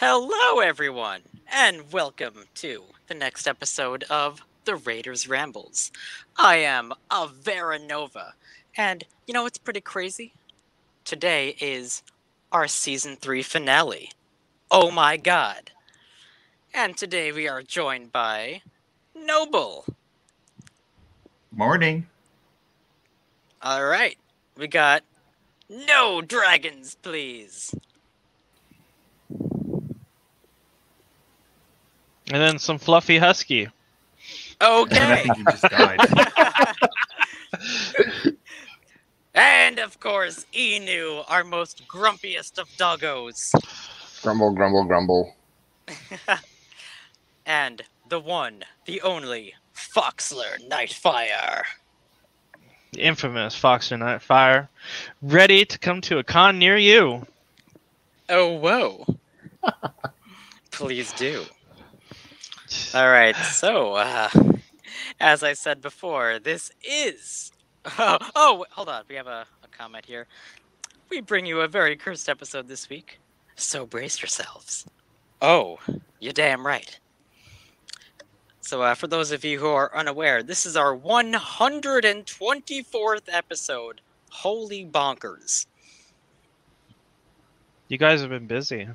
Hello, everyone, and welcome to the next episode of the Raiders Rambles. I am a Veranova, and you know what's pretty crazy? Today is our season 3 finale. Oh my god! And today we are joined by Noble. Morning. All right, we got no dragons, please. And then some fluffy husky. Okay. And I think you just died. And of course, Enu, our most grumpiest of doggos. Grumble, grumble, grumble. And the one, the only, Foxler Nightfire. The infamous Foxer Nightfire. Ready to come to a con near you. Oh, whoa. Please do. Alright, so, as I said before, this is... Oh, hold on, we have a comment here. We bring you a very cursed episode this week, so brace yourselves. Oh, you're damn right. So, for those of you who are unaware, this is our 124th episode. Holy bonkers. You guys have been busy.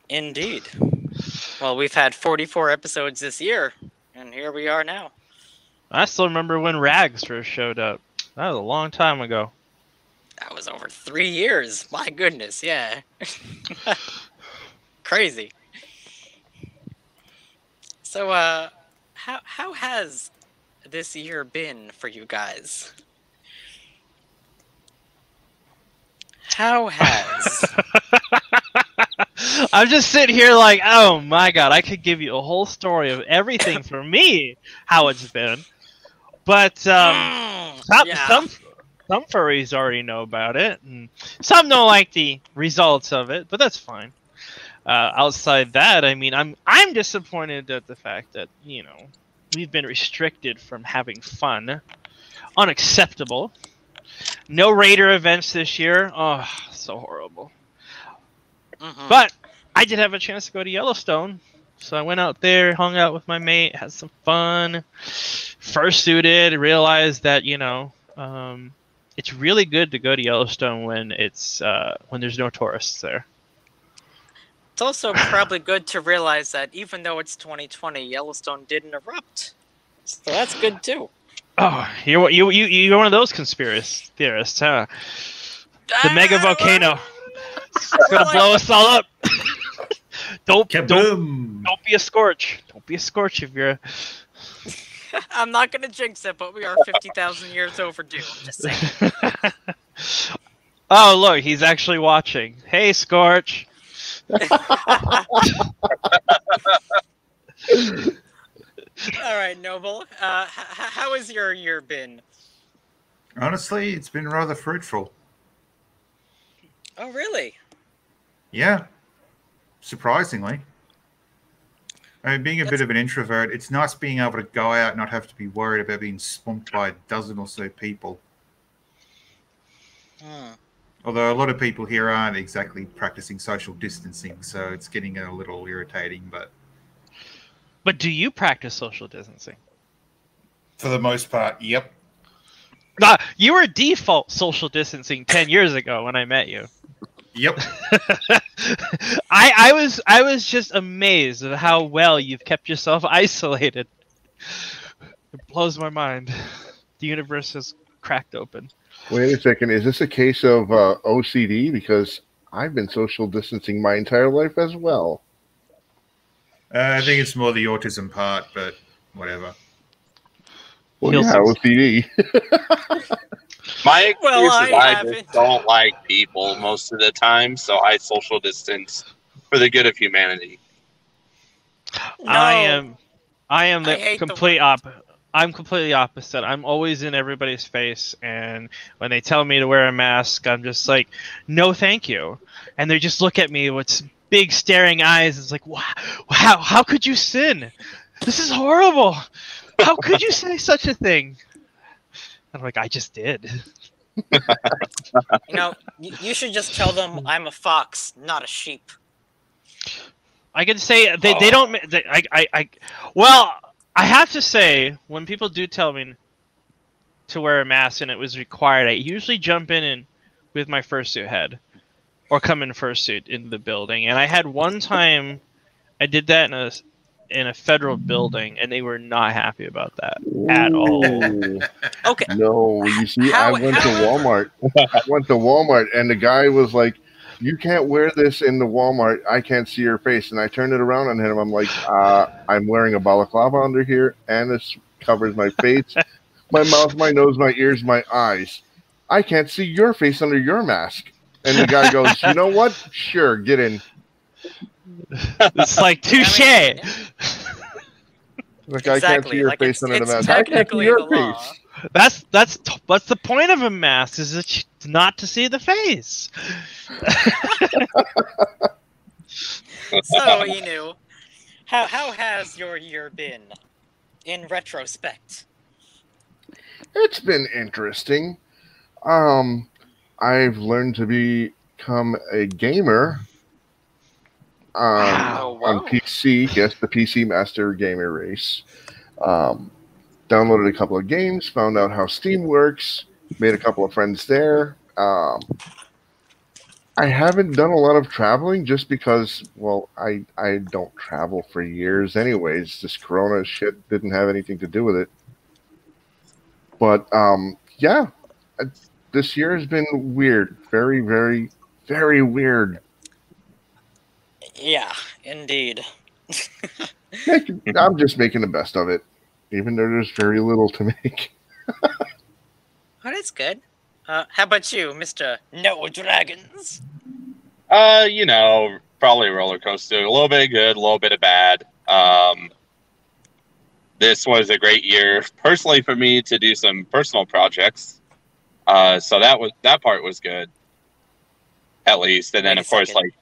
Indeed. Well, we've had 44 episodes this year, and here we are now. I still remember when Rags first showed up. That was a long time ago. That was over 3 years. My goodness, yeah. Crazy. So, how has this year been for you guys? How has? I'm just sitting here like, oh my god, I could give you a whole story of everything for me, how it's been. But some furries already know about it, and some don't like the results of it, but that's fine. Outside that, I mean, I'm disappointed at the fact that, you know, we've been restricted from having fun. Unacceptable. No Raider events this year. Oh, so horrible. Mm-hmm. But I did have a chance to go to Yellowstone. So I went out there, hung out with my mate, had some fun. Fursuited, realized that, you know, it's really good to go to Yellowstone when there's no tourists there. It's also probably good to realize that even though it's 2020, Yellowstone didn't erupt. So that's good too. Oh, you're one of those conspiracy theorists, huh? The mega volcano. It's gonna blow us all up. Don't be a scorch. Don't be a scorch if you're. I'm not gonna jinx it, but we are 50,000 years overdue. I'm just saying. Oh, look, he's actually watching. Hey, Scorch. All right, Noble. How has your year been? Honestly, it's been rather fruitful. Oh, really? Yeah. Surprisingly. I mean, being a bit of an introvert, it's nice being able to go out and not have to be worried about being swamped by a dozen or so people. Although a lot of people here aren't exactly practicing social distancing, so it's getting a little irritating, but... But do you practice social distancing? For the most part, yep. You were default social distancing 10 years ago when I met you. Yep. I was just amazed at how well you've kept yourself isolated. It blows my mind. The universe has cracked open. Wait a second. Is this a case of OCD? Because I've been social distancing my entire life as well. I think it's more the autism part, but whatever. Well, yeah, OCD. My experience is I haven't. just don't like people most of the time, so I social distance for the good of humanity. No. I am the complete opposite. I'm completely opposite. I'm always in everybody's face, and when they tell me to wear a mask, I'm just like, no, thank you. And they just look at me with big staring eyes. It's like, wow, how could you sin? This is horrible. How could you say such a thing? I'm like, I just did. You know, you should just tell them I'm a fox, not a sheep. I can say they don't. Well, I have to say, when people do tell me to wear a mask and it was required, I usually jump in with my fursuit head, or come in fursuit into the building. And I had one time I did that in a federal building, and they were not happy about that at all. Ooh. Okay. No, you see, I went to however- Walmart. I went to Walmart, and the guy was like, "You can't wear this in the Walmart. I can't see your face." And I turned it around on him. I'm like, "I'm wearing a balaclava under here, and this covers my face, my mouth, my nose, my ears, my eyes. I can't see your face under your mask." And the guy goes, "You know what? Sure, get in." It's like touche. I mean, Like, I can't see your face under the it's mask. I can't see technically your the law. face. That's the point of a mask, is it's not to see the face. So, Inu, how has your year been in retrospect? It's been interesting. I've learned to become a gamer Wow. on PC. Yes, the PC Master Gamer Race. Downloaded a couple of games, found out how Steam works, made a couple of friends there. I haven't done a lot of traveling just because, well, I don't travel for years anyways. This Corona shit didn't have anything to do with it. But, yeah, this year has been weird. Very, very, very weird. Yeah, indeed. I'm just making the best of it, even though there's very little to make. Oh, that's good. How about you, Mr. No Dragons? You know, probably a roller coaster. A little bit of good, a little bit of bad. This was a great year, personally, for me to do some personal projects. So that part was good, at least. And then, Wait a of course, second. like,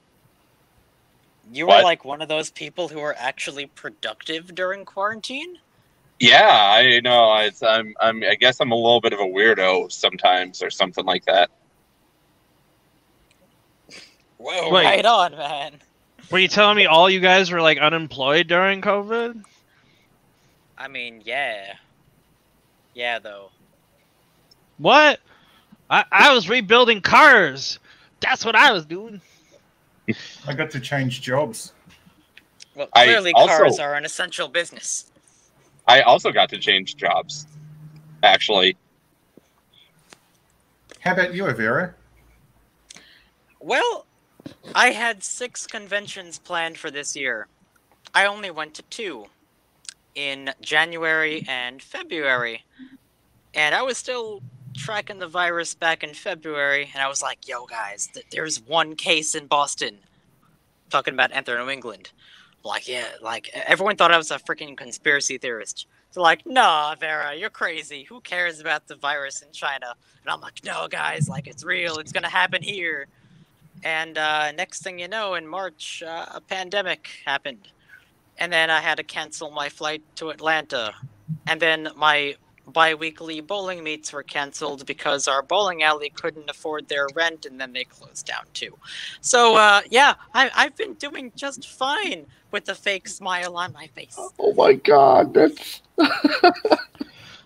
You What? were like one of those people who were actually productive during quarantine? yeah, I know. I guess I'm a little bit of a weirdo sometimes, or something like that. Whoa, Wait. right on, man. Were you telling me all you guys were like unemployed during COVID? I mean, yeah. Yeah, though. What? I was rebuilding cars. That's what I was doing. I got to change jobs. Well, I clearly also- cars are an essential business. I also got to change jobs, actually. How about you, Avera? Well, I had 6 conventions planned for this year. I only went to 2. In January and February. And I was still tracking the virus back in February, and I was like, yo, guys, there's 1 case in Boston. Talking about Enter New England. Like, yeah, like, everyone thought I was a freaking conspiracy theorist. They're like, nah, Vera, you're crazy. Who cares about the virus in China? And I'm like, no, guys, like, it's real. It's gonna happen here. And next thing you know, in March, a pandemic happened. And then I had to cancel my flight to Atlanta. And then my bi-weekly bowling meets were canceled because our bowling alley couldn't afford their rent, and then they closed down too. So, yeah, I've been doing just fine with the fake smile on my face. Oh my god, that's...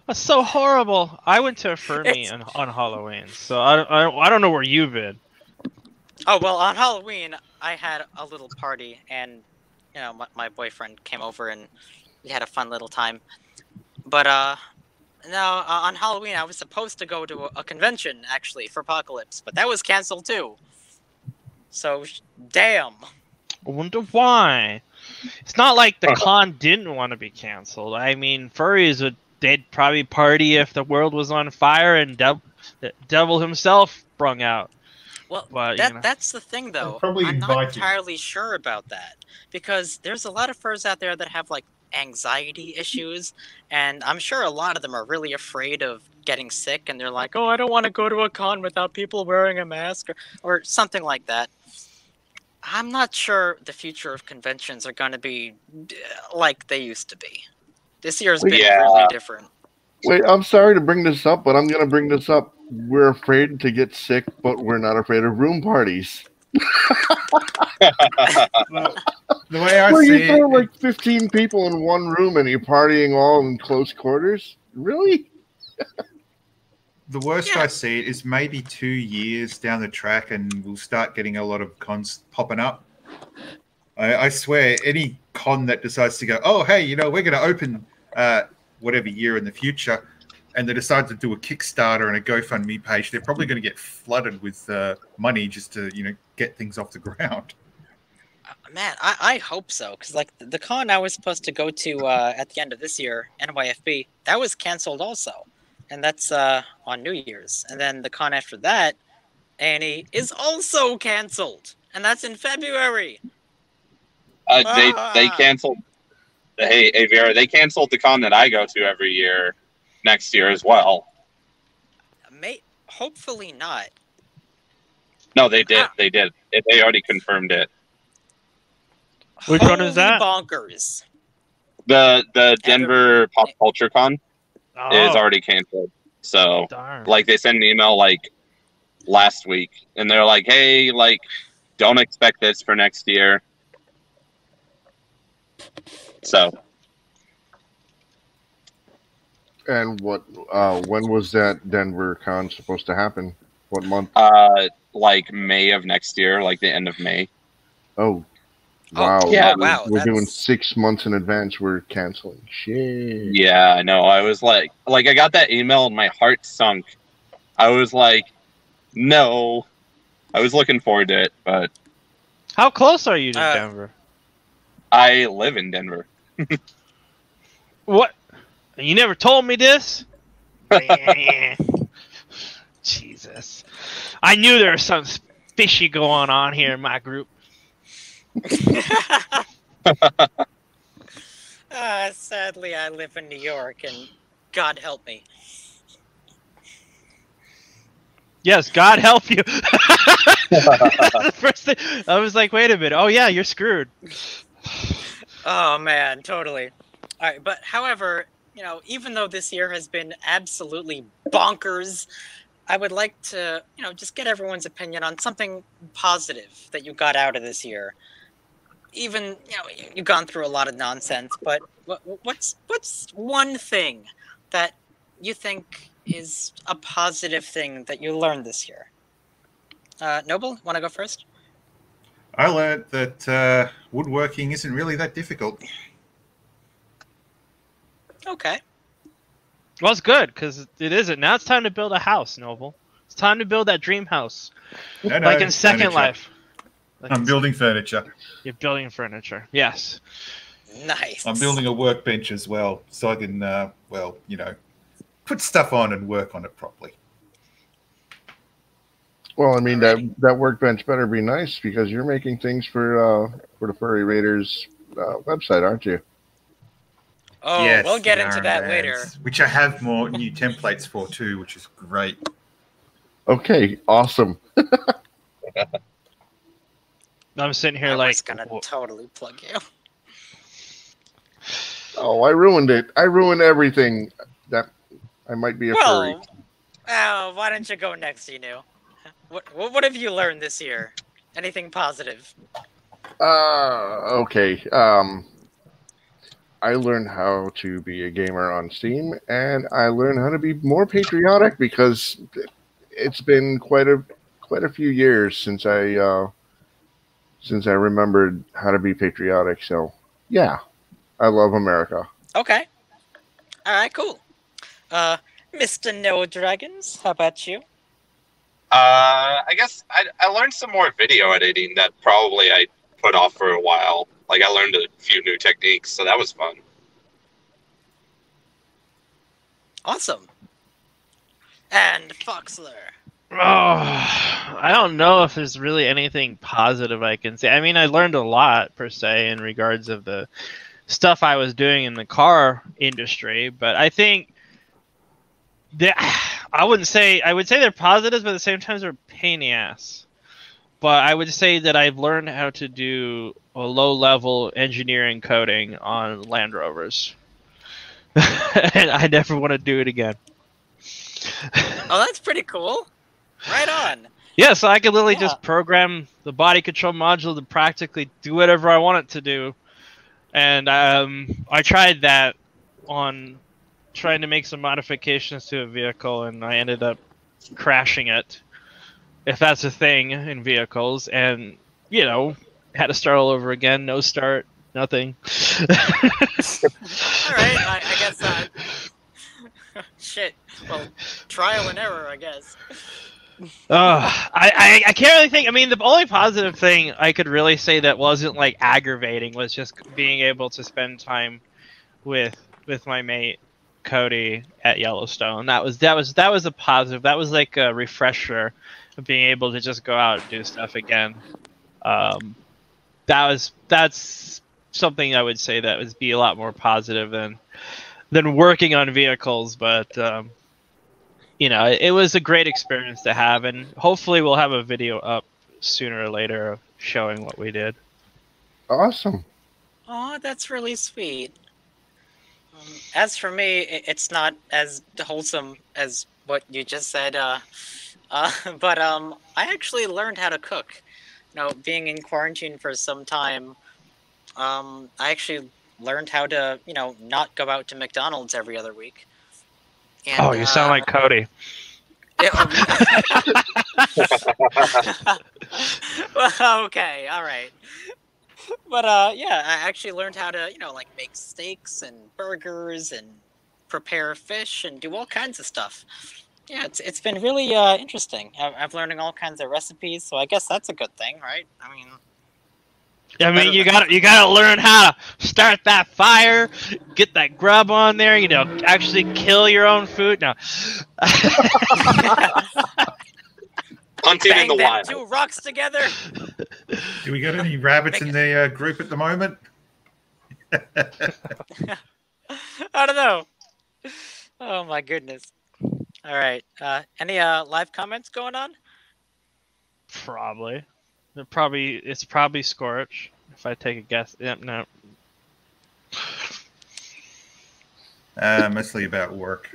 That's so horrible. I went to a Fermi on Halloween, so I don't know where you've been. Oh, well, on Halloween, I had a little party, and, you know, my boyfriend came over, and we had a fun little time. But, no, on Halloween, I was supposed to go to a convention, actually, for Apocalypse, but that was canceled, too. So, damn. I wonder why. It's not like the con didn't want to be canceled. I mean, furries they'd probably party if the world was on fire and the devil himself sprung out. Well, But, that's the thing, though. Probably I'm not invited. entirely sure about that. Because there's a lot of furs out there that have, like, anxiety issues, and I'm sure a lot of them are really afraid of getting sick, and they're like, oh, I don't want to go to a con without people wearing a mask, or something like that. I'm not sure the future of conventions are going to be like they used to be. This year's been Yeah. really different. Wait, I'm sorry to bring this up, but I'm going to bring this up. We're afraid to get sick, but we're not afraid of room parties. Well, The way I Well, you see throw it, like 15 people in one room and you're partying all in close quarters? Really? the worst Yeah. I see it is maybe 2 years down the track, and we'll start getting a lot of cons popping up. I swear, any con that decides to go, oh, hey, you know, we're going to open whatever year in the future, and they decide to do a Kickstarter and a GoFundMe page, they're probably going to get flooded with money just to, you know, get things off the ground. Man, I hope so, because like the con I was supposed to go to at the end of this year, NYFB, that was canceled also, and that's on New Year's, and then the con after that, Annie, is also canceled, and that's in February. They canceled. Hey, Vera, they canceled the con that I go to every year next year as well. Hopefully not. No, they did. They did. They already confirmed it. Which one is that? Bonkers. The Denver Pop Culture Con is already canceled. So, darn. like, they sent an email like last week, and they're like, "Hey, like, don't expect this for next year." So. And what? When was that Denver con supposed to happen? What month? Like May of next year, like the end of May. Oh, wow! yeah. Wow, we're doing 6 months in advance. We're canceling. Shit. Yeah, I know. I was like I got that email and my heart sunk. I was like, no. I was looking forward to it, but How close are you to Denver? I live in Denver. What? You never told me this? Jesus. I knew there was something fishy going on here in my group. Sadly, I live in New York, and God help me. Yes, God help you. First thing, I was like, wait a minute. Oh, yeah, you're screwed. Oh, man, totally. All right, but however, you know, even though this year has been absolutely bonkers, I would like to, you know, just get everyone's opinion on something positive that you got out of this year. Even, you know, you've gone through a lot of nonsense, but what's one thing that you think is a positive thing that you learned this year? Noble, want to go first? I learned that woodworking isn't really that difficult. Okay. Well, it's good, because it isn't. Now it's time to build a house, Noble. It's time to build that dream house. No, Like in Second furniture. Life. Like I'm building furniture. You're building furniture. Yes. Nice. I'm building a workbench as well, so I can, well, you know, put stuff on and work on it properly. Well, I mean that workbench better be nice because you're making things for the Furry Raiders website, aren't you? Oh, yes, we'll get the into that armbands, later. Which I have more new templates for too, which is great. Okay, awesome. I'm sitting here I like, was gonna totally plug you. Oh, I ruined it. I ruined everything. That I might be a furry. Why don't you go next, Inu? What have you learned this year? Anything positive? Okay. I learned how to be a gamer on Steam, and I learned how to be more patriotic because it's been quite a few years since I remembered how to be patriotic. So, yeah, I love America. Okay. All right, cool. Mr. No Dragons, how about you? I guess I learned some more video editing that probably I put off for a while. Like, I learned a few new techniques, so that was fun. Awesome. And Foxler. oh, I don't know if there's really anything positive I can say. I mean, I learned a lot, per se, in regards of the stuff I was doing in the car industry, but I think I would say they're positives, but at the same time they're a pain in the ass. But I would say that I've learned how to do a low-level engineering coding on Land Rovers. And I never want to do it again. Oh, that's pretty cool. Right on. Yeah, so I could literally Yeah. just program the body control module to practically do whatever I want it to do. And I tried that on trying to make some modifications to a vehicle, and I ended up crashing it, if that's a thing in vehicles, and, you know, had to start all over again. No start, nothing. All right, I guess. Shit. Well, trial and error, I guess. I can't really think. I mean, the only positive thing I could really say that wasn't like aggravating was just being able to spend time with my mate Cody at Yellowstone. That was a positive. That was like a refresher of being able to just go out and do stuff again. That's something I would say that would be a lot more positive than working on vehicles, but you know, it was a great experience to have, and hopefully we'll have a video up sooner or later showing what we did. Awesome. Oh, that's really sweet. As for me, it's not as wholesome as what you just said. But I actually learned how to cook. You know, being in quarantine for some time, I actually learned how to, you know, not go out to McDonald's every other week. And, Oh, you sound like Cody. Well, okay, all right. But yeah, I actually learned how to, you know, like make steaks and burgers and prepare fish and do all kinds of stuff. Yeah, it's been really interesting. I've learning all kinds of recipes, so I guess that's a good thing, right? I mean, you gotta learn how to start that fire, get that grub on there. You know, actually kill your own food. No. Hunting in the them wild. two rocks together. Do we got any rabbits in the group at the moment? I don't know. Oh my goodness. All right. Any live comments going on? Probably. It's probably Scorch. If I take a guess. Yep, no. Mostly about work.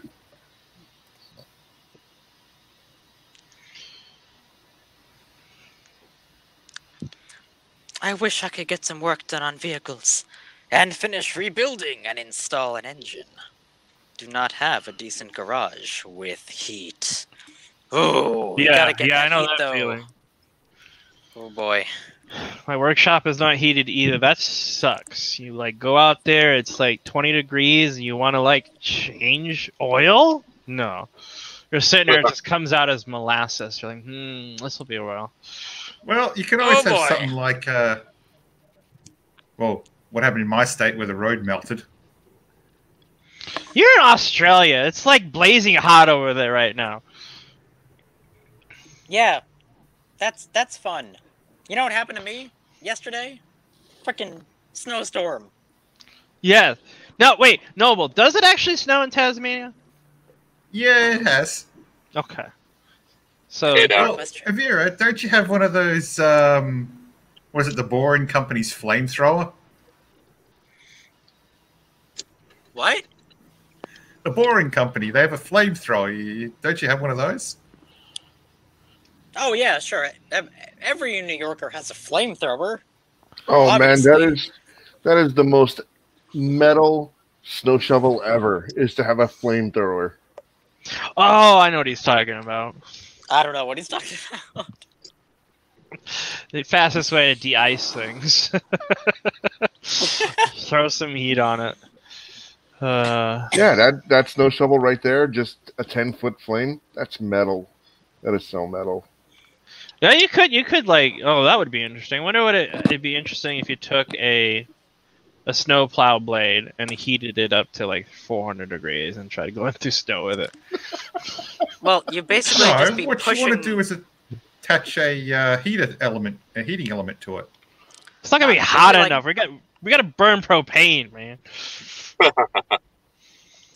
I wish I could get some work done on vehicles and finish rebuilding and install an engine. Do not have a decent garage with heat. Oh, you gotta get that I know heat that though. feeling. Oh boy. My workshop is not heated either. That sucks. You like go out there, it's like 20 degrees, and you want to like change oil? No. You're sitting there, it just comes out as molasses. You're like, this will be a while. Well, you can always Oh, have boy. something like, well, what happened in my state where the road melted. You're in Australia. It's like blazing hot over there right now. Yeah, that's fun. You know what happened to me yesterday? Frickin' snowstorm. Yeah. No, wait, Noble, does it actually snow in Tasmania? Yeah, it has. Okay. So It, Well, Avira, don't you have one of those, was it the Boring Company's flamethrower? What? The Boring Company, they have a flamethrower. Don't you have one of those? Oh yeah, sure. Every New Yorker has a flamethrower. Oh Obviously. man, that is the most metal snow shovel ever. Is to have a flamethrower. oh, I know what he's talking about. I don't know what he's talking about. The fastest way to de-ice things. Throw some heat on it. Yeah, that snow shovel right there, just a 10-foot flame. That's metal. That is so metal. Yeah, you could like. Oh, that would be interesting. I wonder what it'd be interesting if you took a snowplow blade and heated it up to like 400 degrees and tried going through snow with it. Well, you basically No, just be what pushing. you want to do is attach a heating element to it. It's not gonna be Yeah, hot like- enough. We gotta burn propane, man.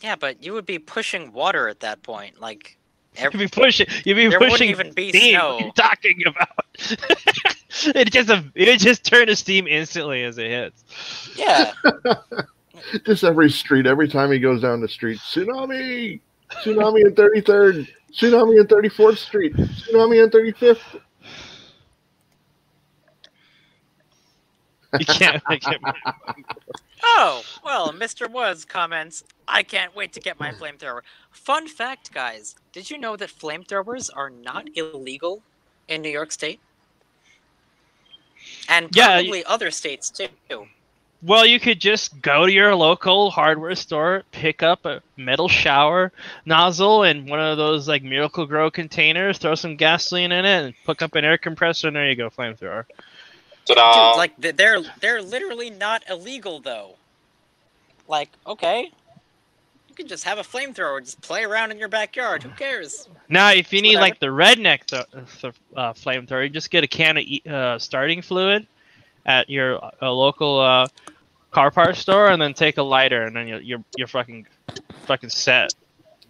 Yeah, but you would be pushing water at that point. Like, You'd be pushing there wouldn't steam. even be What snow. are you talking about? it just turn to steam instantly as it hits. Yeah. Just every street, every time he goes down the street, tsunami in 33rd. Tsunami on 34th Street. Tsunami on 35th. You can't make it. Oh, well, Mr. Woods comments, I can't wait to get my flamethrower. Fun fact, guys, did you know that flamethrowers are not illegal in New York State? And probably other states, too. Well, you could just go to your local hardware store, pick up a metal shower nozzle and one of those like Miracle Grow containers, throw some gasoline in it, and hook up an air compressor, and there you go, flamethrower. Dude, like they're literally not illegal though. Like, okay, you can just have a flamethrower, just play around in your backyard. Who cares? Now, if you need like the redneck flamethrower, you just get a can of starting fluid at your local car parts store, and then take a lighter, and then you're fucking set.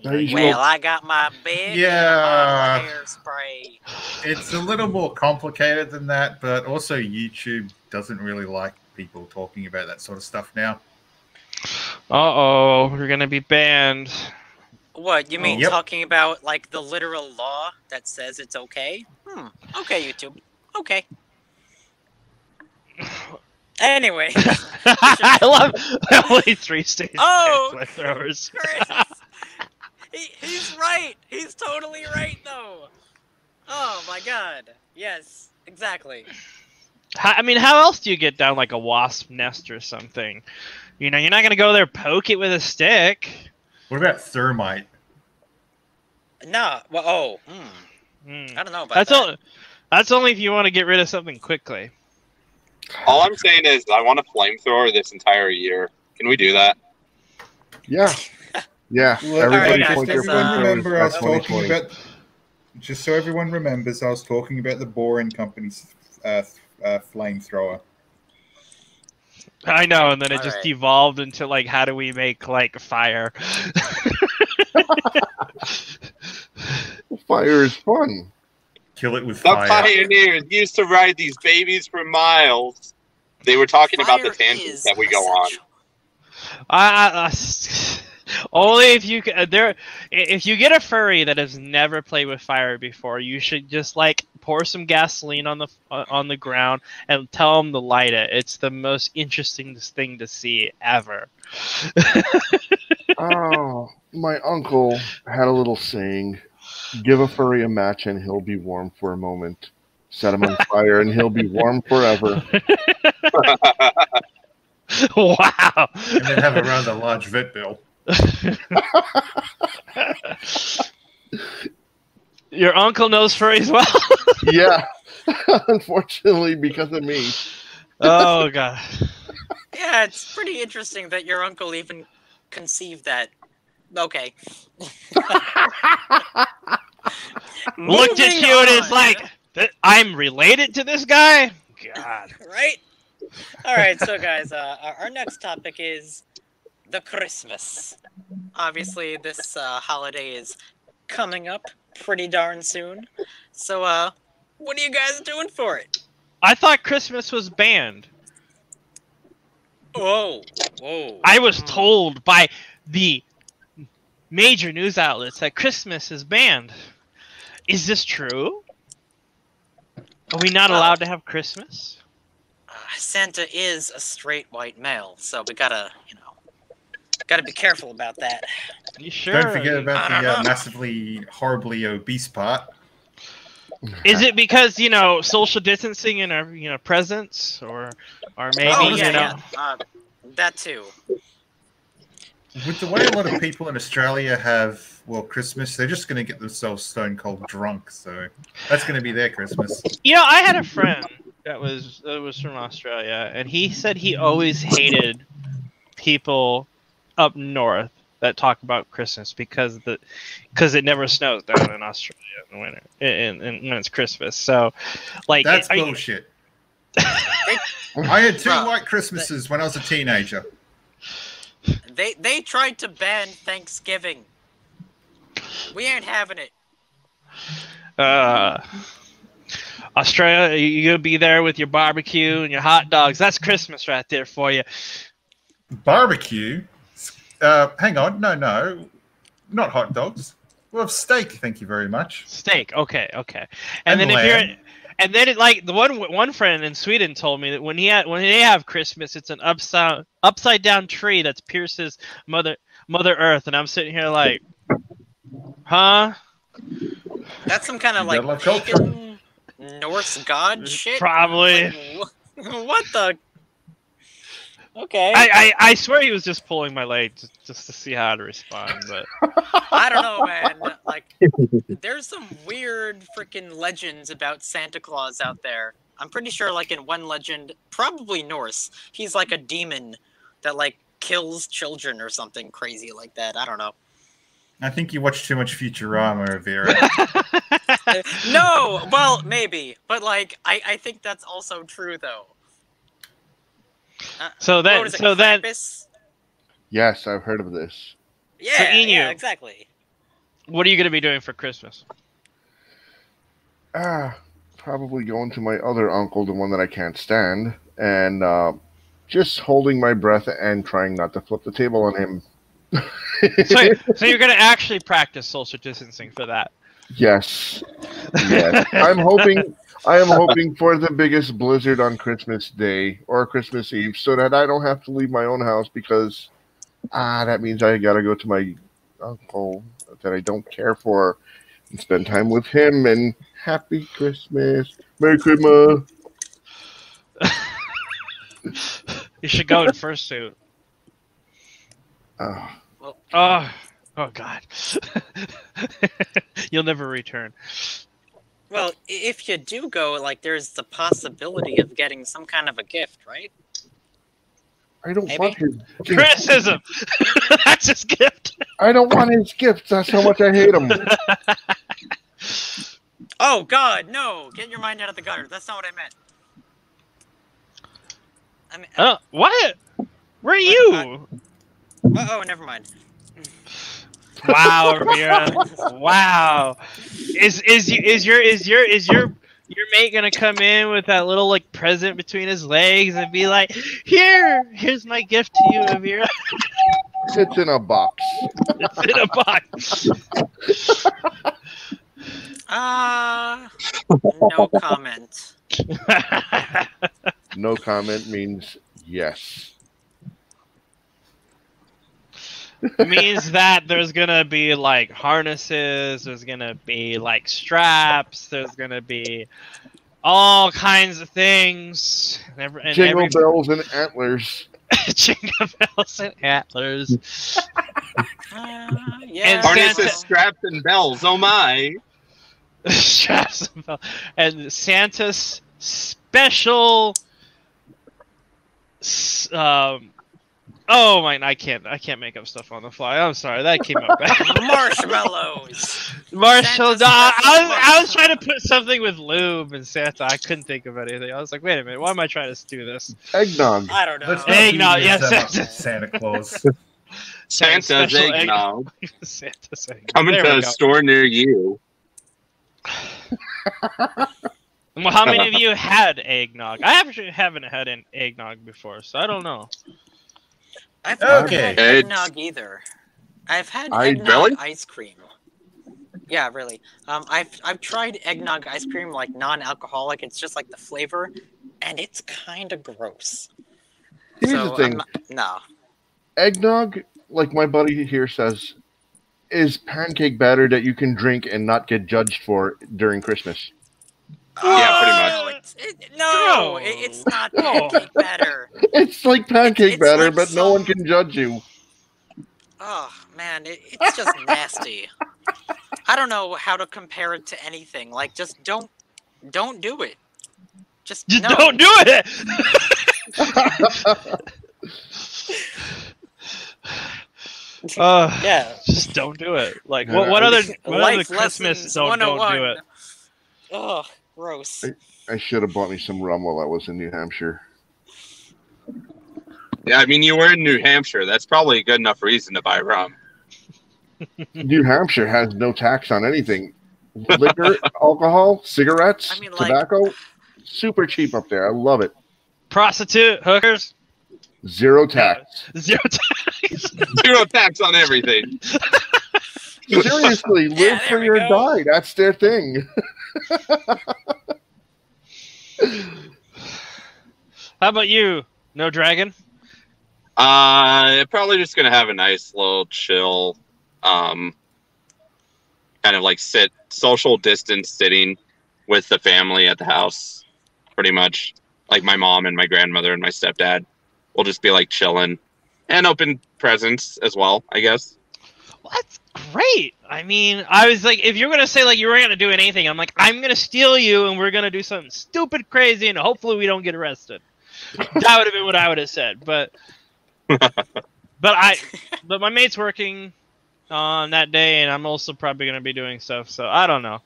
Well, I got my big hairspray. It's a little more complicated than that, but also YouTube doesn't really like people talking about that sort of stuff now. Uh-oh, we're gonna be banned. What, you mean talking about, like, the literal law that says it's okay? Okay, YouTube. Okay. Anyway. I love only 3 states. Oh! Flamethrowers. He's right! He's totally right, though! Oh, my God. Yes, exactly. I mean, how else do you get down, like, a wasp nest or something? You know, you're not gonna go there poke it with a stick. What about thermite? Nah, well, I don't know about that. That's only if you want to get rid of something quickly. All I'm saying is I want a flamethrower this entire year. Can we do that? Yeah. Yeah. Everybody, right, just so everyone remembers, I was talking about the Boring Company's flamethrower. I know, and then it just evolved into, like, how do we make, like, fire? Fire is fun. Kill it with The fire. pioneers used to ride these babies for miles. They were talking about the tangents that we go on. Only if you if you get a furry that has never played with fire before, you should just like pour some gasoline on the ground and tell them to light it. It's the most interesting thing to see ever. Oh, my uncle had a little saying: "Give a furry a match and he'll be warm for a moment. Set him on fire and he'll be warm forever." Wow! And then have a rather large vet bill. Your uncle knows furries well. Yeah, unfortunately, because of me. Oh god. Yeah, it's pretty interesting that your uncle even conceived that. Okay. Looked at you and is like, I'm related to this guy? God. Right? Alright, so guys, our next topic is the Christmas. Obviously, this holiday is coming up pretty darn soon. So, what are you guys doing for it? I thought Christmas was banned. Whoa. I was told by the major news outlets that Christmas is banned. Is this true? Are we not allowed to have Christmas? Santa is a straight white male, so we gotta be careful about that. You sure? Don't forget about the massively, horribly obese part. Is it because, social distancing in our, presents, or maybe, that too. With the way a lot of people in Australia have, Christmas, they're just going to get themselves stone cold drunk. So that's going to be their Christmas. I had a friend that was from Australia, and he said he always hated people up north that talk about Christmas because it never snows down in Australia in the winter and when it's Christmas. So, like, that's bullshit. I had two white Christmases when I was a teenager. They tried to ban Thanksgiving. We ain't having it. Australia, you're gonna be there with your barbecue and your hot dogs. That's Christmas right there for you. Barbecue? Hang on, no, not hot dogs. We'll have steak, thank you very much. Steak. Okay. And then lamb. and then like the one friend in Sweden told me that when they have Christmas, it's an upside down tree that pierces Mother Earth, and I'm sitting here like, huh? That's some kind of You like gotta love culture. pagan Norse god shit. Probably. Like, what the? Okay. I swear he was just pulling my leg just to see how I'd respond, but I don't know, man. Like, there's some weird freaking legends about Santa Claus out there. I'm pretty sure, like, in one legend, probably Norse, he's like a demon that, like, kills children or something crazy like that. I don't know. I think you watch too much Futurama, Vera. No! Well, maybe. But, like, I think that's also true, though. So what is it, Krampus? Yes, I've heard of this. Yeah, So, Inu, yeah, exactly. what are you gonna be doing for Christmas? Probably going to my other uncle, the one that I can't stand, and just holding my breath and trying not to flip the table on him. So you're gonna actually practice social distancing for that? Yes. I am hoping for the biggest blizzard on Christmas Day or Christmas Eve, so that I don't have to leave my own house, because that means I gotta go to my uncle that I don't care for and spend time with him. And happy Christmas, Merry Christmas. You should go in fursuit. Oh God! You'll never return. Well, if you do go, like, there's the possibility of getting some kind of a gift, right? I don't Maybe? want his gift. Criticism. That's his gift. I don't want his gifts. That's how much I hate him. Oh God, no! Get your mind out of the gutter. That's not what I meant. I mean, What? Where are you? oh, never mind. Wow, Vera. Wow. Is your mate gonna come in with that little like present between his legs and be like, here's my gift to you, Vera? It's in a box. It's in a box. No comment. No comment means yes. Means that there's gonna be like harnesses, there's gonna be like straps, there's gonna be all kinds of things. Jingle bells and antlers. Jingle bells and antlers. Yeah. And Harnesses, straps, and bells. Oh my! Straps and bells. And Santa's special. Oh my! I can't make up stuff on the fly. I'm sorry, that came up bad. Marshmallows. I was trying to put something with lube and Santa. I couldn't think of anything. I was like, wait a minute, why am I trying to do this? Eggnog. I don't know. Let's not Eggnog, beat yes, yourself Santa. up, Santa Claus. Santa's Special eggnog. Santa's eggnog. Coming There to we a go. store near you. Well, how many of you had eggnog? I actually haven't had an eggnog before, so I don't know. I've never Okay. had eggnog either. I've had eggnog really? ice cream. Yeah, really. I've tried eggnog ice cream, like non-alcoholic. It's just like the flavor, and it's kind of gross. Here's So, the thing. No. Eggnog, like my buddy here says, is pancake batter that you can drink and not get judged for during Christmas. Yeah, pretty much. It's not pancake batter. It's like pancake It's batter, like but no one some- can judge you. Oh man, it's just nasty. I don't know how to compare it to anything. Like, just don't do it. Just no. Don't do it. Yeah. Just don't do it. Like, Yeah, what other Life Christmas lessons don't do 101. it? Ugh, gross. I should have bought me some rum while I was in New Hampshire. Yeah, I mean, you were in New Hampshire. That's probably a good enough reason to buy rum. New Hampshire has no tax on anything. Liquor, alcohol, cigarettes, I mean, like- tobacco, super cheap up there. I love it. Prostitute, hookers, Zero tax. zero tax. Zero tax on everything. Seriously, live there free we or go. die. That's their thing. How about you? No dragon? Probably just gonna have a nice little chill, kind of like social distance sitting with the family at the house, pretty much. Like my mom and my grandmother and my stepdad. We'll just be like chilling and open presents as well, I guess. Well, that's great. I mean, I was like, if you're gonna say like you weren't gonna do anything, I'm like, I'm gonna steal you, and we're gonna do something stupid, crazy, and hopefully we don't get arrested. That would have been what I would have said, but my mate's working on that day, and I'm also probably gonna be doing stuff. So I don't know.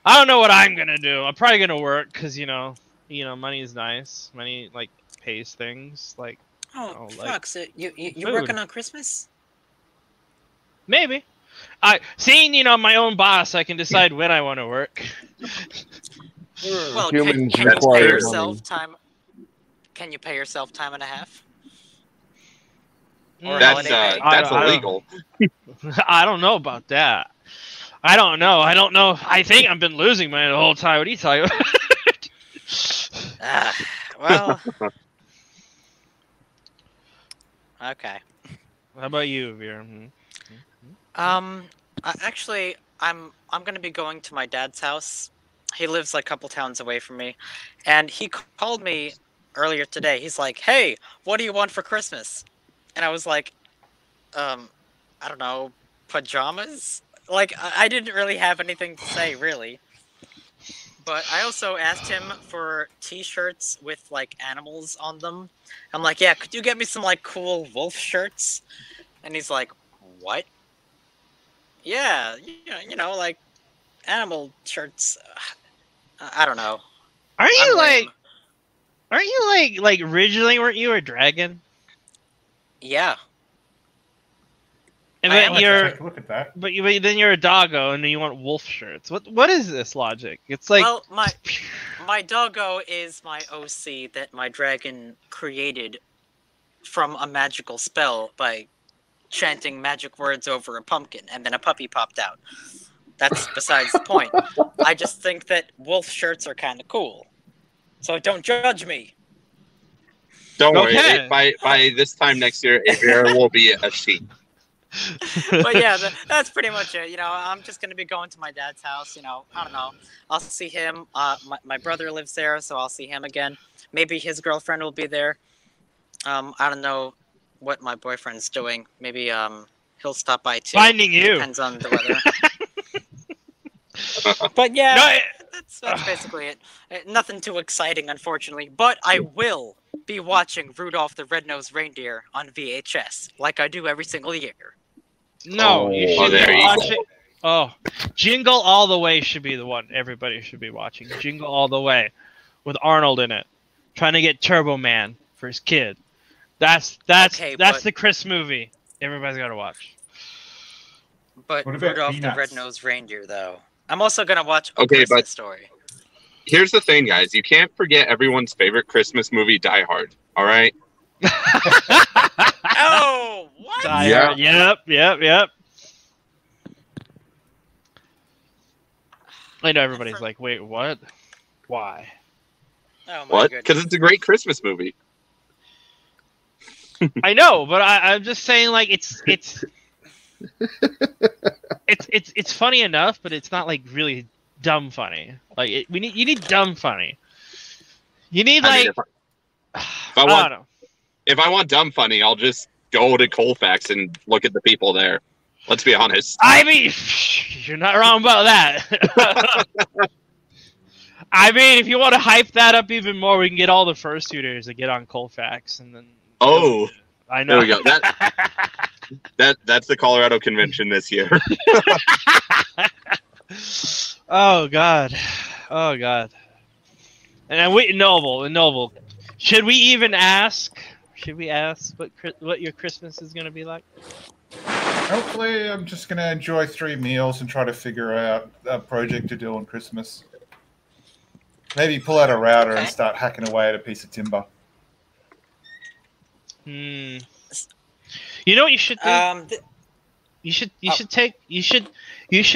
I don't know what I'm gonna do. I'm probably gonna work because money is nice. Money like pays things like. Oh, like fuck! So you food. working on Christmas? Maybe. Seeing my own boss, I can decide when I want to work. Well, Humans can you pay require yourself time? Can you pay yourself time and a half? Or That's holiday pay? that's illegal. I don't know about that. I don't know. I think I've been losing money the whole time. What are you talking about? Well, okay. How about you, Veer? Actually, I'm gonna be going to my dad's house. He lives like a couple towns away from me, and he called me earlier today. He's like, "Hey, what do you want for Christmas?" And I was like, I don't know, pajamas? Like, I didn't really have anything to say, really. But I also asked him for t-shirts with, like, animals on them. I'm like, yeah, could you get me some, like, cool wolf shirts? And he's like, what? Yeah, like, animal shirts. I don't know. Aren't you lame. like originally weren't you a dragon? Yeah. And I am then a Take a look at that. but then you're a doggo and then you want wolf shirts. What is this logic? It's like Well, my doggo is my OC that my dragon created from a magical spell by chanting magic words over a pumpkin, and then a puppy popped out. That's besides the point. I just think that wolf shirts are kind of cool. So don't judge me. Don't worry. Okay. By this time next year, a bear will be a sheep. But yeah, that's pretty much it. I'm just going to be going to my dad's house. I don't know. I'll see him. My brother lives there, so I'll see him again. Maybe his girlfriend will be there. I don't know what my boyfriend's doing. Maybe he'll stop by too. Finding you. Depends on the weather. But yeah, No, that's basically it. Nothing too exciting, unfortunately. But I will be watching Rudolph the Red-Nosed Reindeer on VHS, like I do every single year. No, you should there be you go. watching. Oh, Jingle All the Way should be the one everybody should be watching. Jingle All the Way, with Arnold in it, trying to get Turbo Man for his kid. That's Okay, but- the Chris movie. Everybody's got to watch. But What about Rudolph the Peanuts? Red-Nosed Reindeer, though. I'm also gonna watch A Okay, Christmas but- Story. Here's the thing, guys. You can't forget everyone's favorite Christmas movie, Die Hard. All right. Oh, what? Die Yeah. Hard. Yep. I know everybody's like, wait, what? Why? Oh my What? goodness. Because it's a great Christmas movie. I know, but I'm just saying, like, it's funny enough, but it's not like really dumb funny. Like, you need dumb funny. You need I mean, like I I want- don't know. If I want dumb funny, I'll just go to Colfax and look at the people there. Let's be honest. I mean, you're not wrong about that. I mean, if you want to hype that up even more, we can get all the fursuiters to get on Colfax, and then. Oh, I know. there we go. That's the Colorado convention this year. Oh God. And then Noble. Should we even ask? Should we ask what your Christmas is gonna be like? Hopefully, I'm just going to enjoy 3 meals and try to figure out a project to do on Christmas. Maybe pull out a router and Okay. start hacking away at a piece of timber. You know what you should do? You should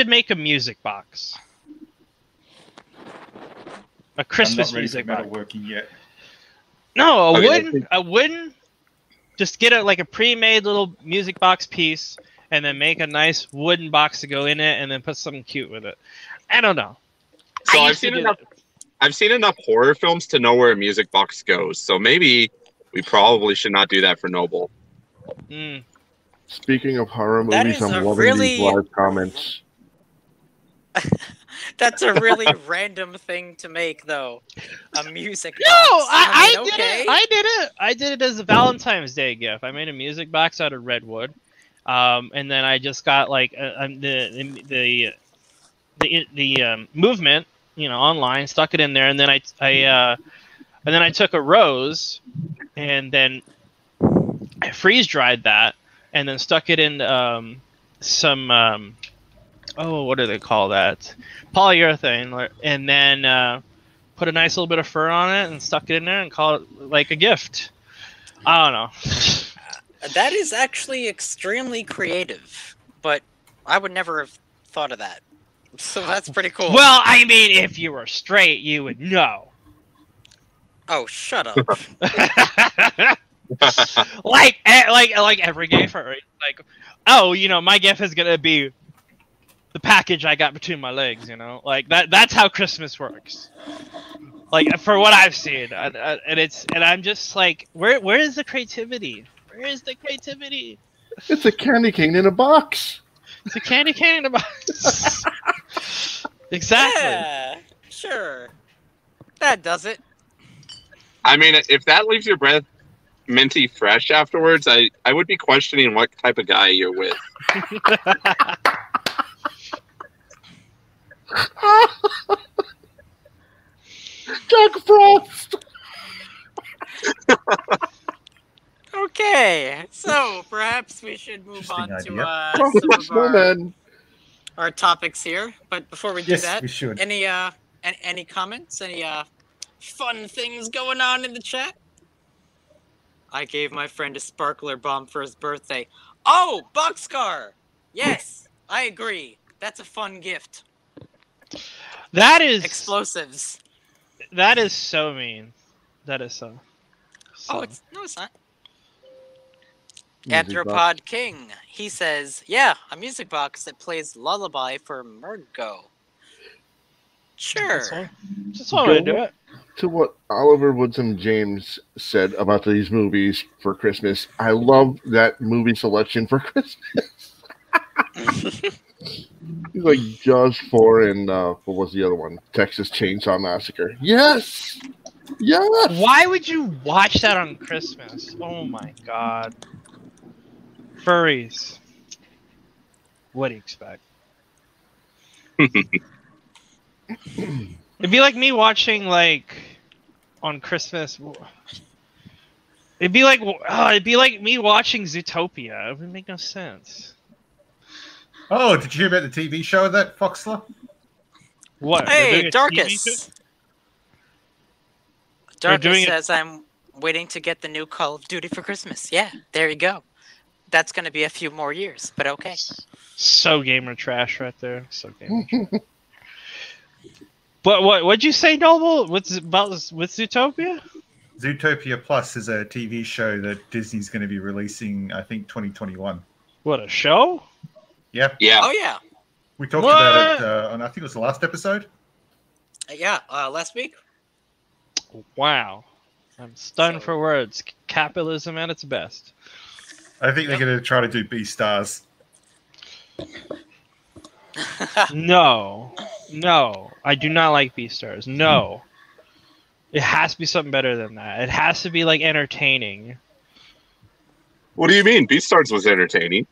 make a music box. A I'm Christmas not ready for music box. metalworking yet. No, Okay, a wooden. Just get like a pre-made little music box piece, and then make a nice wooden box to go in it, and then put something cute with it. I don't know. So I I've used to seen do enough. that. I've seen enough horror films to know where a music box goes. So maybe we probably should not do that for Noble. Mm. Speaking of horror That movies, is I'm a loving really- these live comments. That's a really random thing to make, though. A music No, box. I mean, did okay. it. I did it as a Valentine's Day gift. I made a music box out of redwood, and then I just got like the movement, online, stuck it in there, and then I took a rose, and then I freeze dried that, and then stuck it in some what do they call that? Polyurethane, and then put a nice little bit of fur on it and stuck it in there and call it like a gift. I don't know. That is actually extremely creative, but I would never have thought of that. So that's pretty cool. Well, I mean, if you were straight, you would know. Oh, shut up. like every gay furry, like, oh, my gift is gonna be the package I got between my legs, like that's how Christmas works. Like, for what I've seen, and I'm just like, where is the creativity? Where is the creativity? It's a candy cane in a box. It's a candy cane in a box. Exactly. Yeah, sure. That does it. I mean, if that leaves your breath minty fresh afterwards, I would be questioning what type of guy you're with. Jack Frost. Okay, so perhaps we should move on to Interesting some of Snowman. our topics here. But before we do Yes, that, we should. any comments? Any fun things going on in the chat? I gave my friend a sparkler bomb for his birthday. Oh, Boxcar! Yes, I agree. That's a fun gift. That is Explosives. That is so mean. That is so. Oh, it's not. Music box. Anthropod King. He says, "Yeah, a music box that plays Lullaby for Murgo." Sure. Just one way to do it. To what Oliver Woodson James said about these movies for Christmas, I love that movie selection for Christmas. He's like Jaws 4 and what was the other one? Texas Chainsaw Massacre. Yes! Yes! Why would you watch that on Christmas? Oh my god. Furries. What do you expect? It'd be like me watching, like, on Christmas. It'd be like me watching Zootopia. It would make no sense. Oh, did you hear about the TV show of that, Foxler? What? They're doing Hey, a TV show? Darkus. They're doing Darkus it- says, "I'm waiting to get the new Call of Duty for Christmas." Yeah, there you go. That's going to be a few more years, but okay. So gamer trash right there. So gamer trash. What'd you say, Noble? With Zootopia? Zootopia Plus is a TV show that Disney's going to be releasing, I think, 2021. What, a show? Yeah, Yeah. Oh, yeah. we talked What? about it on, I think it was the last episode. Yeah, last week. Wow. I'm stunned So- for words. Capitalism at its best. I think they're going to try to do B-Stars. No. I do not like Beastars. No. It has to be something better than that. It has to be, like, entertaining. What do you mean? Beastars was entertaining.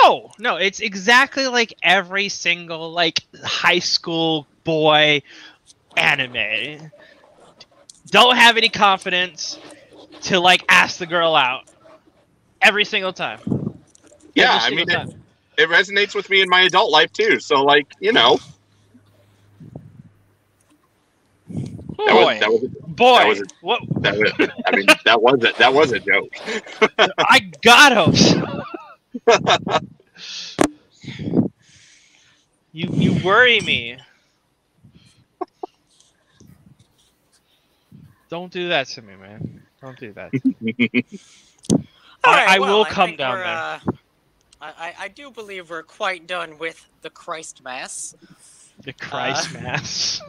No, it's exactly like every single, like, high school boy anime. Don't have any confidence to, like, ask the girl out. Every single time. Yeah, Every I mean, single time. it resonates with me in my adult life too. So, like, you know, Boy, that was what? I mean, that was a joke. I got him. You worry me. Don't do that to me, man. Don't do that to me. I will come down there. I do believe we're quite done with the Christ Mass. The Christ Mass.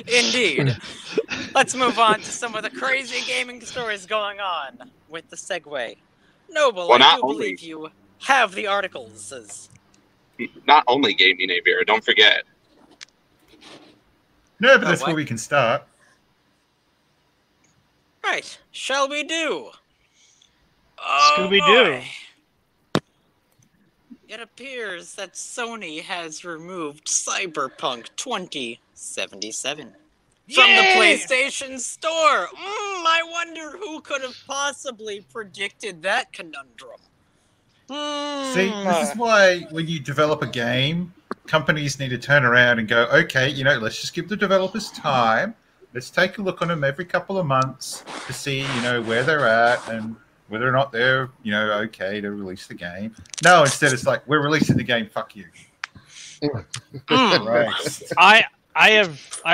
Indeed. Let's move on to some of the crazy gaming stories going on with the segue. Noble, Well, I not do only- believe you have the articles. Not only gaming, Avier, don't forget. No, but Oh, that's what? where we can start. Right, shall we do? Oh, Scooby-Doo. boy. It appears that Sony has removed Cyberpunk 2077 from the PlayStation Store. I wonder who could have possibly predicted that conundrum. See, this is why when you develop a game, companies need to turn around and go, okay, let's just give the developers time. Let's take a look on them every couple of months to see, where they're at and whether or not they're, okay to release the game. No, instead it's like, we're releasing the game, fuck you. Right. I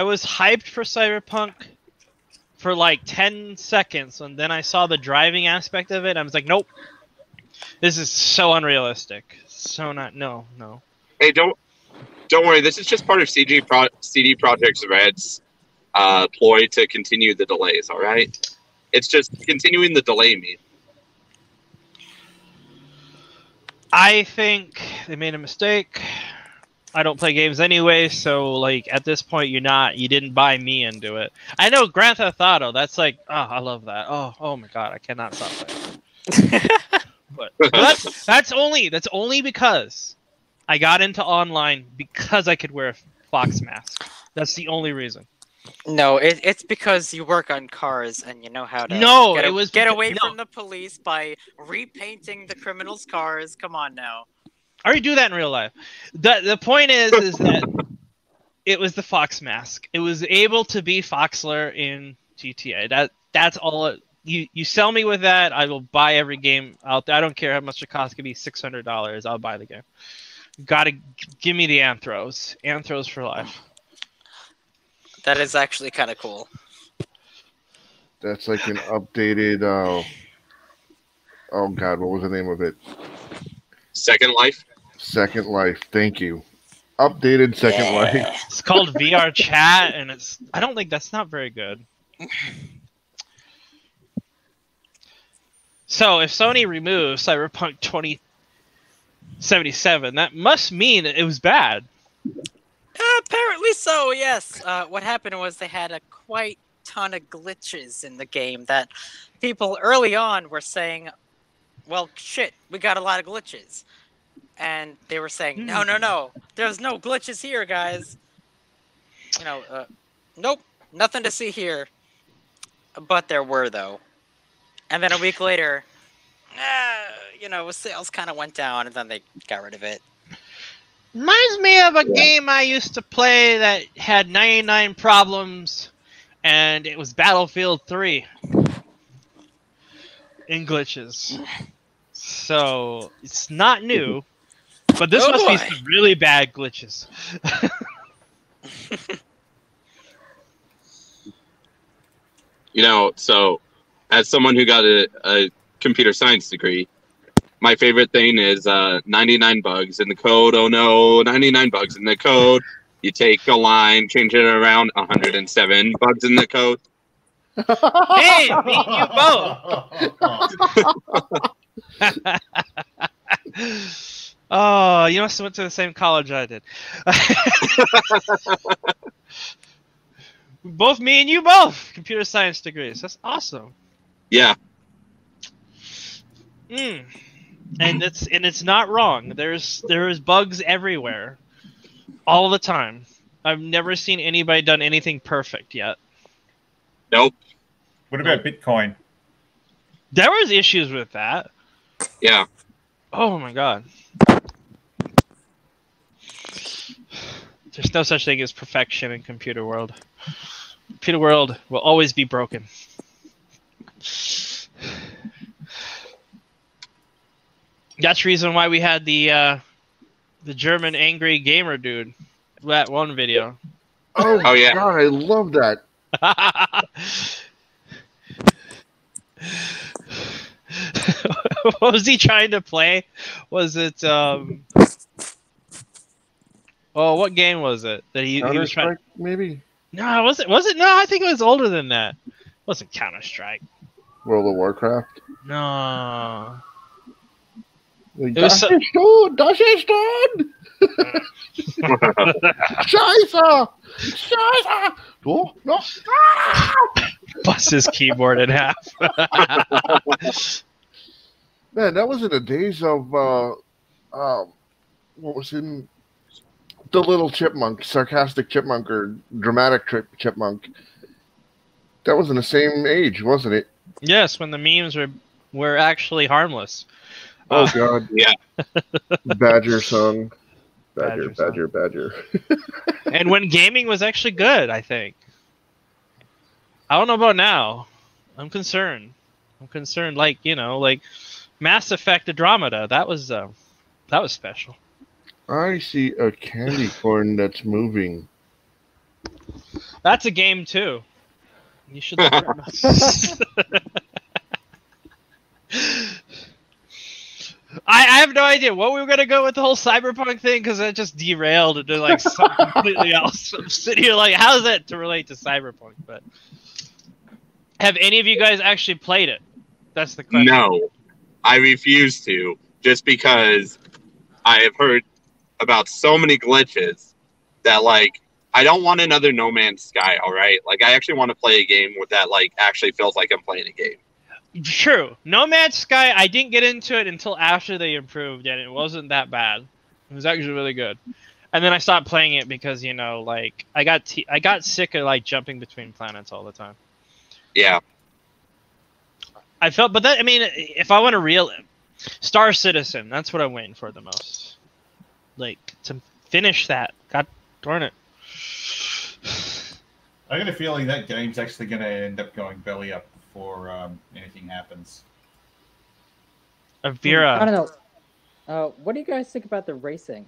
was hyped for Cyberpunk for like 10 seconds, and then I saw the driving aspect of it. I was like, nope, this is so unrealistic. So no. Hey, don't worry. This is just part of CD Projekt Red's ploy to continue the delays. All right, it's just continuing the delay. I think they made a mistake. I don't play games anyway, so like at this point, you didn't buy me into it. I know Grand Theft Auto. That's like, oh, I love that. Oh my god, I cannot stop playing. But that's only because I got into online because I could wear a fox mask. That's the only reason. No, it's because you work on cars and you know how to get away from the police by repainting the criminals' cars. Come on now. I already do that in real life. The point is that it was the fox mask. It was able to be Foxler in GTA. That's all. You sell me with that, I will buy every game out there. I don't care how much it costs. It could be $600. I'll buy the game. Gotta give me the Anthros. Anthros for life. That is actually kind of cool. That's like an updated. Oh God, what was the name of it? Second Life. Second Life. Thank you. Updated Second Life. It's called VR Chat, and I don't think that's not very good. So if Sony removes Cyberpunk 2077, that must mean it was bad. Apparently so, yes. What happened was they had a quite ton of glitches in the game that people early on were saying, well, shit, we got a lot of glitches. And they were saying, no, there's no glitches here, guys. Nope, nothing to see here. But there were, though. And then a week later, sales kind of went down, and then they got rid of it. Reminds me of a game I used to play that had 99 problems, and it was Battlefield 3 in glitches. So it's not new, but this must be some really bad glitches. So as someone who got a computer science degree, my favorite thing is 99 bugs in the code. Oh no, 99 bugs in the code. You take a line, change it around, 107 bugs in the code. Hey, me and you both. Oh, you must have went to the same college I did. Both me and you both computer science degrees. That's awesome. Yeah. And it's not wrong. There's bugs everywhere, all the time. I've never seen anybody done anything perfect yet. Nope. What about Bitcoin? There was issues with that. Yeah. Oh my god. There's no such thing as perfection in computer world. Computer world will always be broken. That's the reason why we had the German angry gamer dude that one video. Oh yeah. God, I love that. What was he trying to play? Was it oh, what game was it that he was trying? Counter-Strike, maybe. No, was it? No, I think it was older than that. It wasn't Counter-Strike. World of Warcraft. No. Like, It was das ist gut, das ist gut. Scheiße, Scheiße. Oh, no. Bust his keyboard in half. Man, that was in the days of what was in the little chipmunk, sarcastic chipmunk or dramatic chipmunk. That was in the same age, wasn't it? Yes, when the memes were actually harmless. Oh God, Yeah. Badger song, Badger Badger. And when gaming was actually good, I think. I don't know about now. I'm concerned. Like, you know, like Mass Effect Andromeda. That was special. I see a candy corn that's moving. That's a game too. You should look at it. I have no idea what we were gonna go with the whole cyberpunk thing because it just derailed into like something completely else. I'm sitting here like, how is that to relate to cyberpunk? But have any of you guys actually played it? That's the question. No, I refuse to, just because I have heard about so many glitches that, like, I don't want another No Man's Sky, all right? Like, I actually want to play a game with that, like, actually feels like I'm playing a game. True. No Man's Sky, I didn't get into it until after they improved, and it wasn't that bad. It was actually really good. And then I stopped playing it because, you know, like, I got sick of, like, jumping between planets all the time. Yeah. I felt, but that, I mean, if I want to Star Citizen, that's what I'm waiting for the most. Like, to finish that. God darn it. I got a feeling that game's actually going to end up going belly up before anything happens. Avira. I don't know. What do you guys think about the racing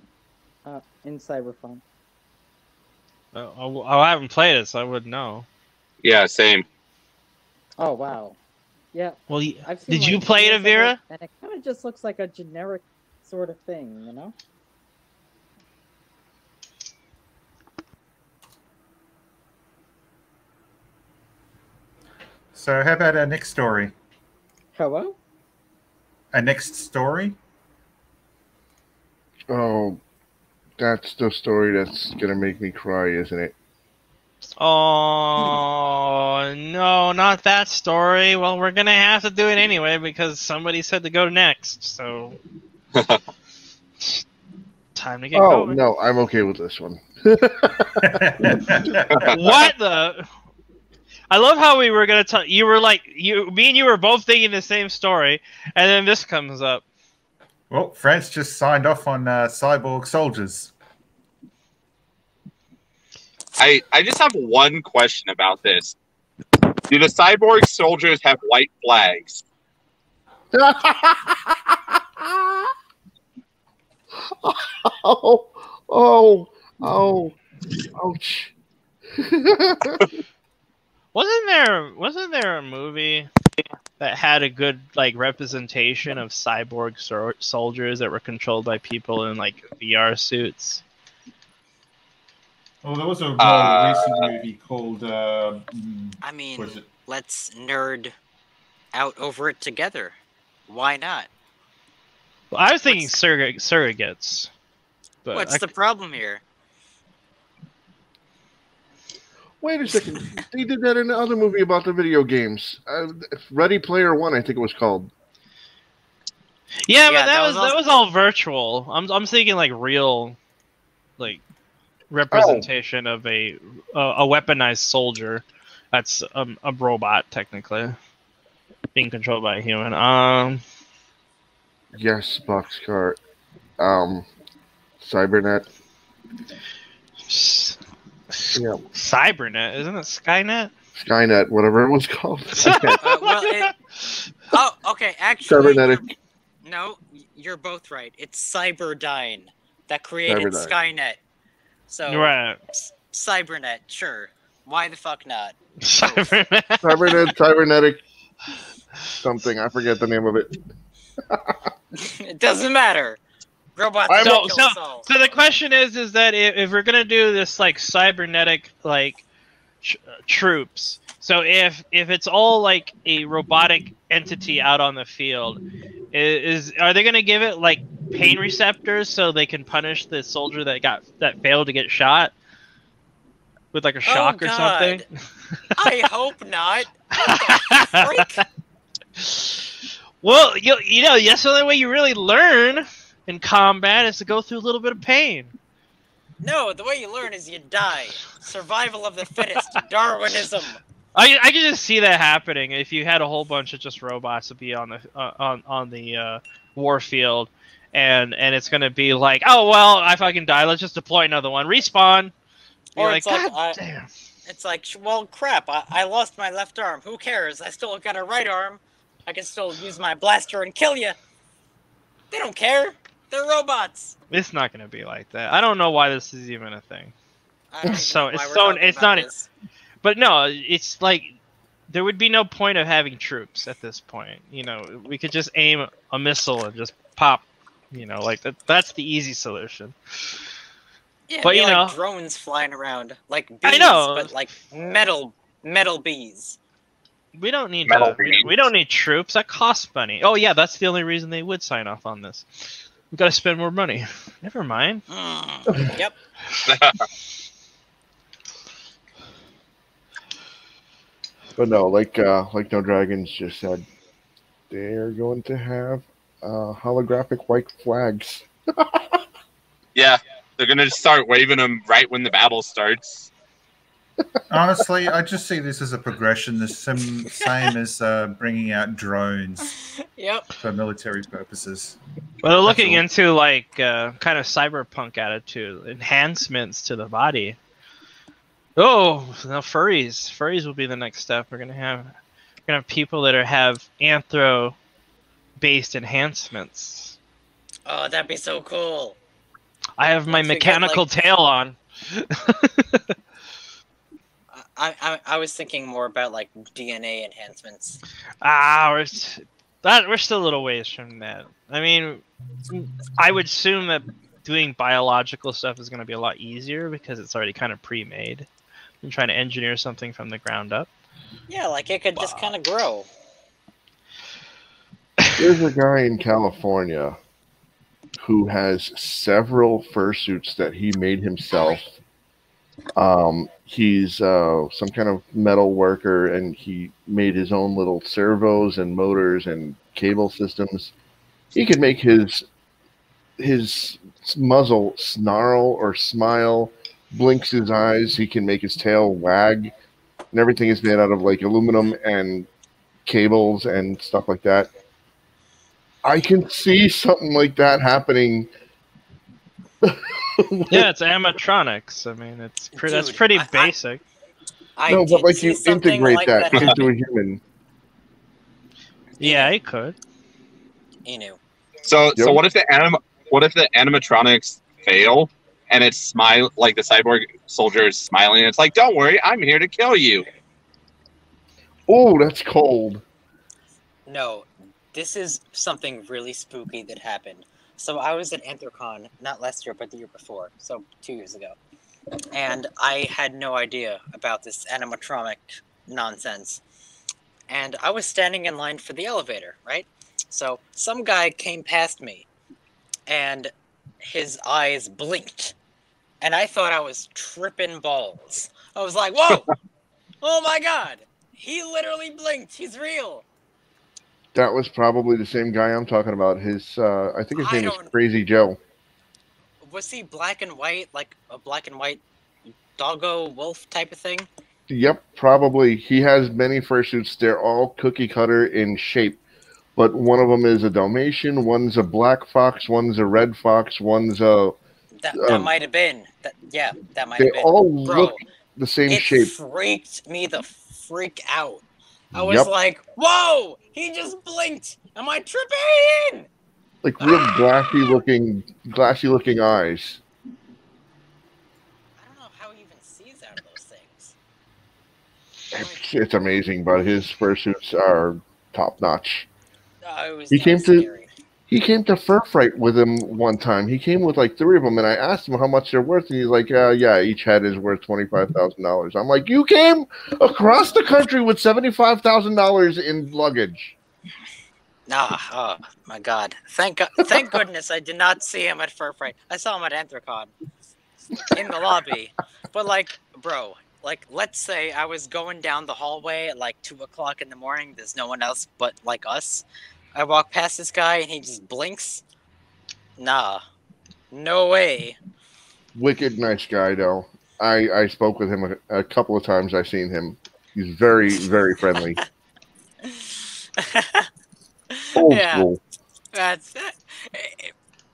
in Cyberpunk? I haven't played it, so I wouldn't know. Yeah, same. Oh wow, yeah. Well, I've seen, did you play it, videos of Avira? and it kind of just looks like a generic sort of thing, you know? So how about our next story? Hello? Our next story? Oh, that's the story that's gonna make me cry, isn't it? Oh, no, not that story. Well, we're going to have to do it anyway because somebody said to go next, so... Time to get going. No, I'm okay with this one. What the... I love how we were going to talk... You were like... Me and you were both thinking the same story, and then this comes up. Well, France just signed off on cyborg soldiers. I just have one question about this. Do the cyborg soldiers have white flags? Ouch. Wasn't there a movie that had a good like representation of cyborg soldiers that were controlled by people in like VR suits? Well, there was a more recent movie called... I mean, let's nerd out over it together. Why not? Well, I was thinking surrogates. But What's the problem here? Wait a second. They did that in the other movie about the video games. Ready Player One, I think it was called. Yeah, but that was all virtual. I'm thinking like real, like representation of a weaponized soldier. That's a robot technically being controlled by a human. Yes, Boxcar. Cybernet. Yeah. Cybernet, isn't it Skynet? Skynet, whatever it was called. Okay. Actually, Cybernetic. No, you're both right. It's Cyberdyne that created Cyberdyne. Skynet. So Right. Cybernet, sure. Why the fuck not? Cybernetic something. I forget the name of it. It doesn't matter. Robots I'm will So, kill so, us all. so the question is that if we're gonna do this like cybernetic like troops, so if it's all like a robotic entity out on the field, are they gonna give it like pain receptors so they can punish the soldier that failed to get shot with like a shock or something? I hope not. What the freak? Well, you know, that's the only way you really learn in combat is to go through a little bit of pain. No, the way you learn is you die. Survival of the fittest. Darwinism. I can just see that happening if you had a whole bunch of just robots to be on the war field, and it's gonna be like, oh well, I fucking die. Let's just deploy another one. Respawn. Or You're it's like, God damn. It's like, well, crap. I lost my left arm. Who cares? I still got a right arm. I can still use my blaster and kill you. They don't care. They're robots. It's not gonna be like that. I don't know why this is even a thing. I don't So even know why it's we're so talking it's about not. this. But no, it's like there would be no point of having troops at this point. You know, we could just aim a missile and just pop. You know, like that's the easy solution. Yeah, but they you like know, drones flying around like bees, I know, but like metal bees. we don't need Metal we don't need troops. That costs money. Oh yeah, that's the only reason they would sign off on this. We got to spend more money. Never mind. Yep. But no, like No Dragons just said, they're going to have holographic white flags. Yeah, they're gonna start waving them right when the battle starts. Honestly, I just see this as a progression, the same as bringing out drones Yep. for military purposes. Well, they're looking That's into like kind of cyberpunk attitude, enhancements to the body. Oh, now furries. Furries will be the next step. We're gonna have people that have anthro-based enhancements. Oh, that'd be so cool. I have my Once we get, mechanical like- tail on. I was thinking more about like DNA enhancements. We're still a little ways from that. I mean, I would assume that doing biological stuff is going to be a lot easier because it's already kind of pre-made. I'm trying to engineer something from the ground up. Yeah, like it could just kind of grow. There's a guy in California who has several fursuits that he made himself. He's some kind of metal worker, and he made his own little servos and motors and cable systems. He could make his muzzle snarl or smile, blinks his eyes. He can make his tail wag, and everything is made out of like aluminum and cables and stuff like that. I can see something like that happening. Yeah, it's animatronics. I mean, that's Dude, pretty basic. No, but like you integrate that into a human. Yeah, it could. Inu. So Yep. what if the animatronics fail and it's like the cyborg soldier is smiling and it's like, don't worry, I'm here to kill you. Oh, that's cold. No, this is something really spooky that happened. So I was at Anthrocon, not last year, but the year before, so 2 years ago. And I had no idea about this animatronic nonsense. And I was standing in line for the elevator, right? So some guy came past me, and his eyes blinked. And I thought I was tripping balls. I was like, whoa! Oh my god! He literally blinked! He's real! That was probably the same guy I'm talking about. I think his name is don't- Crazy Joe. Was he black and white, like a black and white doggo wolf type of thing? Yep, probably. He has many fursuits. They're all cookie cutter in shape, but one of them is a Dalmatian, one's a black fox, one's a red fox, one's a. That might have been. That might They have been. all Bro, look the same it shape. freaked me the freak out. I was Yep. like, whoa! He just blinked! Am I tripping? Like real glassy looking eyes. It's amazing, but his fursuits are top notch. Oh, it was He that came was to scary. he came to Fur Fright with him one time. He came with like 3 of them, and I asked him how much they're worth, and he's like, "Yeah, each head is worth $25,000." I'm like, "You came across the country with $75,000 in luggage." Oh my God! Thank goodness I did not see him at Fur Fright. I saw him at Anthrocon in the lobby. But like, bro, like, let's say I was going down the hallway at like 2 o'clock in the morning. There's no one else but like us. I walk past this guy and he just blinks. Nah, no way. Wicked nice guy, though. I spoke with him a couple of times. I've seen him. He's very, very friendly. Old Yeah. school. That's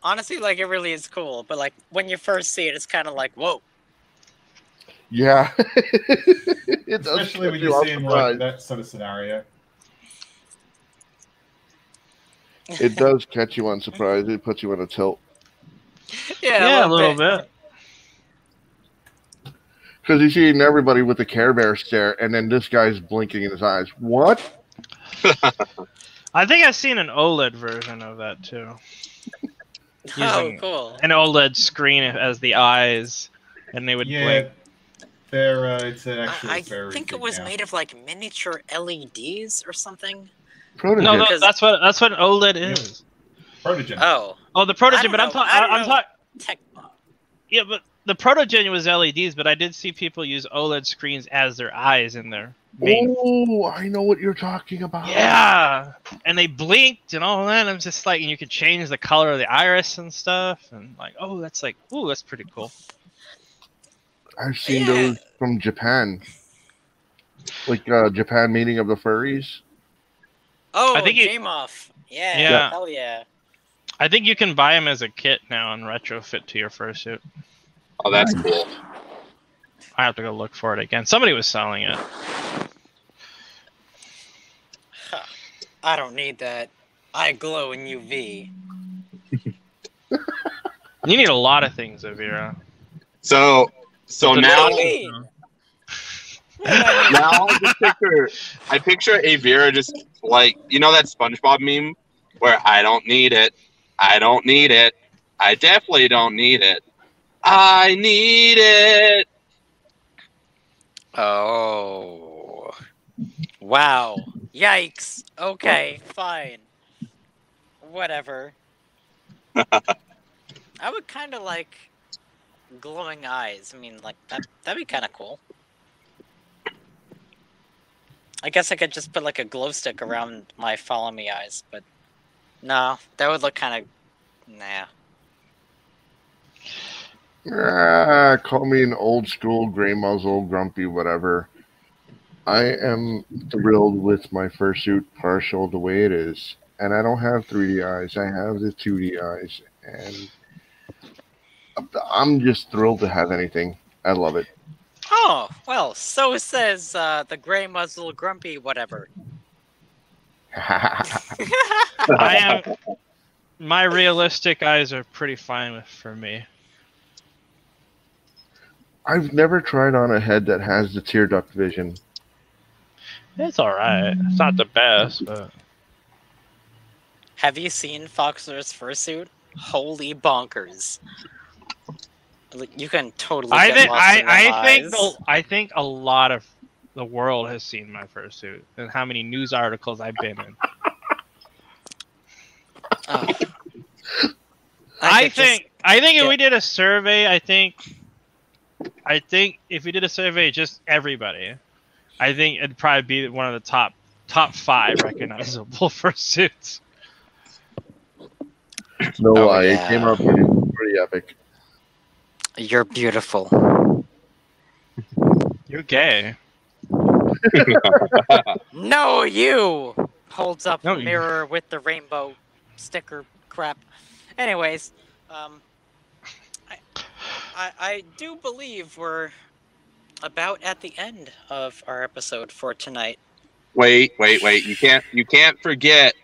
honestly, like, it really is cool. But like, when you first see it, it's kind of like, whoa. Yeah. It does Especially catch when you you off see him surprise. like that sort of scenario. It does catch you on surprise. It puts you in a tilt. Yeah, a little bit. Because you're seeing everybody with the Care Bear stare, and then this guy's blinking in his eyes. What? I think I've seen an OLED version of that too. Oh, Using cool. an OLED screen as the eyes, and they would Yeah, blink. it's actually I very think it big was now. made of like miniature LEDs or something. Protogen. No, Because- that's what an OLED is. Protogen. Oh, Oh, the I Protogen, don't but I'm know. I don't talking. know. Tech. Yeah, but the Protogen was LEDs, but I did see people use OLED screens as their eyes in their main. Oh, I know what you're talking about. Yeah, and they blinked and all that. I'm just like, and you could change the color of the iris and stuff, and like, oh, that's like, ooh, that's pretty cool. I've seen Yeah. those from Japan. Like Japan meeting of the furries. Oh, I think it- J-Moth. Yeah, Yeah. hell yeah. I think you can buy them as a kit now and retrofit to your fursuit. Oh, that's cool. I have to go look for it again. Somebody was selling it. Huh. I don't need that. I glow in UV. You need a lot of things, Avira. So But the- now, What do you mean? What do I mean? now I picture Avira just like, you know that SpongeBob meme where I don't need it, I don't need it, I definitely don't need it, I need it. Oh. Wow. Yikes. Okay, fine. Whatever. I would kind of like glowing eyes. I mean, like, that'd be kind of cool. I guess I could just put like a glow stick around my follow me eyes, but no, that would look kind of nah. Call me an old school gray muzzle, grumpy, whatever. I am thrilled with my fursuit partial the way it is. And I don't have 3D eyes. I have the 2D eyes. And I'm just thrilled to have anything. I love it. Oh, well, so says the gray muzzle grumpy whatever. I am. My realistic eyes are pretty fine for me. I've never tried on a head that has the tear duct vision. It's all right. It's not the best, but Have you seen Foxler's fursuit? Holy bonkers! You can totally I get think lost in them eyes. I think a lot of the world has seen my fursuit and how many news articles I've been in. Oh. I could just- think if yeah. we did a survey, I think if we did a survey, just everybody, I think it'd probably be one of the top 5 recognizable fursuits. No Oh, lie, yeah. it came out pretty epic. You're beautiful. You're gay. No, you! Holds up No, a you- mirror with the rainbow sticker crap. Anyways, I do believe we're about at the end of our episode for tonight. Wait. You can't forget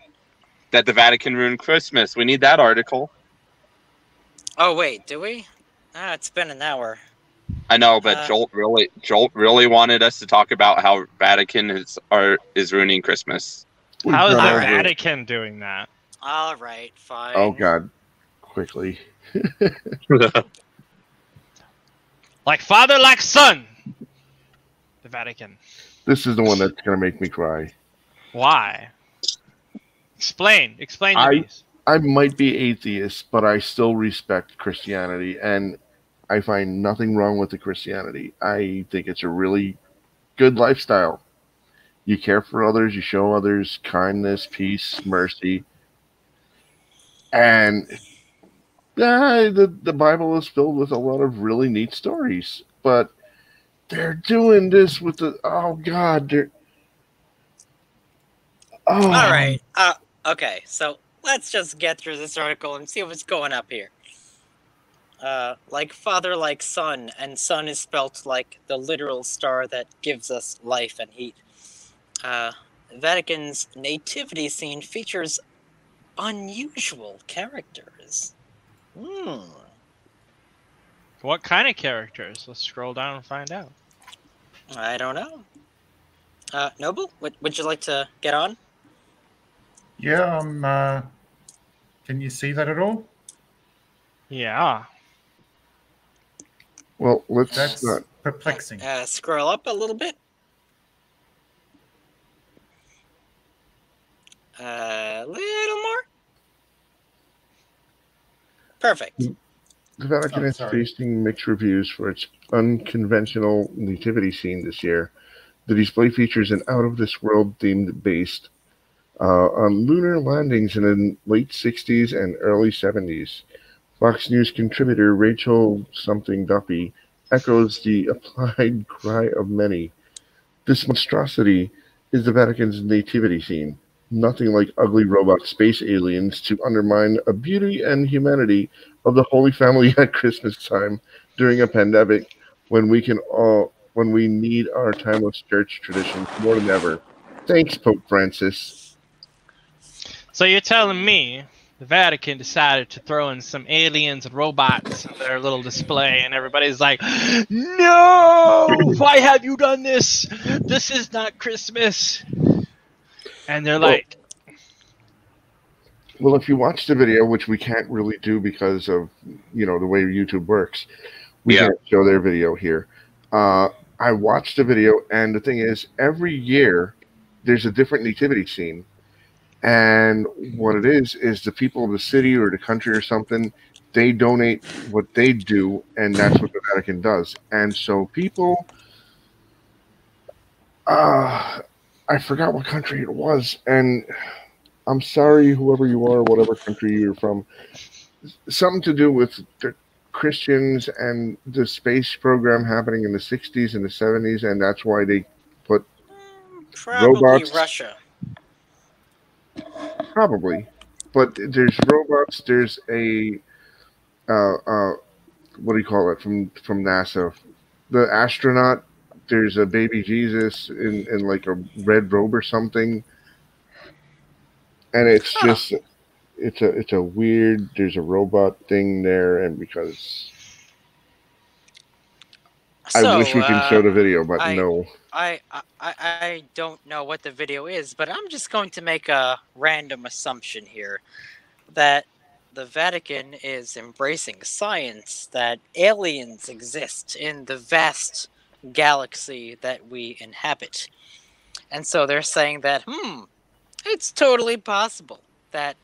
that the Vatican ruined Christmas. We need that article. Oh wait, do we? It's been an hour. I know, but Jolt really wanted us to talk about how Vatican is ruining Christmas. How is the Alright. Vatican doing that? All right, fine. Oh God, quickly. Like father, like son. The Vatican. This is the one that's gonna make me cry. Why? Explain to me. I might be atheist, but I still respect Christianity, and I find nothing wrong with the Christianity. I think it's a really good lifestyle. You care for others, you show others kindness, peace, mercy, and the Bible is filled with a lot of really neat stories. But they're doing this with the All right. Okay, so let's just get through this article and see what's going up here. Like father, like son, and son is spelt like the literal star that gives us life and heat. Vatican's nativity scene features unusual characters. What kind of characters? Let's scroll down and find out. I don't know. Noble, would you like to get on? Yeah, can you see that at all? Yeah. Well, let's That's not. perplexing. Scroll up a little bit. A little more. Perfect. The Vatican is facing mixed reviews for its unconventional nativity scene this year. The display features an out-of-this-world themed based on lunar landings in the late 60s and early 70s. Fox News contributor Rachel something Duffy echoes the applied cry of many. This monstrosity is the Vatican's nativity scene. Nothing like ugly robot space aliens to undermine a beauty and humanity of the Holy Family at Christmas time during a pandemic when we need our timeless church traditions more than ever. Thanks, Pope Francis. So you're telling me the Vatican decided to throw in some aliens and robots in their little display, and everybody's like, "No! Why have you done this? This is not Christmas." And they're like, well, if you watch the video, which we can't really do because of the way YouTube works, we can't show their video here. I watched the video, and the thing is, every year there's a different nativity scene. And what it is the people of the city or the country or something, they donate what they do, and that's what the Vatican does. And so people, I forgot what country it was, and I'm sorry, whoever you are, whatever country you're from, something to do with the Christians and the space program happening in the 60s and the 70s, and that's why they put Probably robots. Russia. Probably, but there's robots. There's a what do you call it from NASA? The astronaut. There's a baby Jesus in like a red robe or something, and it's just it's a weird. There's a robot thing there, and because I wish we could show the video, but no. I don't know what the video is, but I'm just going to make a random assumption here that the Vatican is embracing science, that aliens exist in the vast galaxy that we inhabit. And so they're saying that, it's totally possible that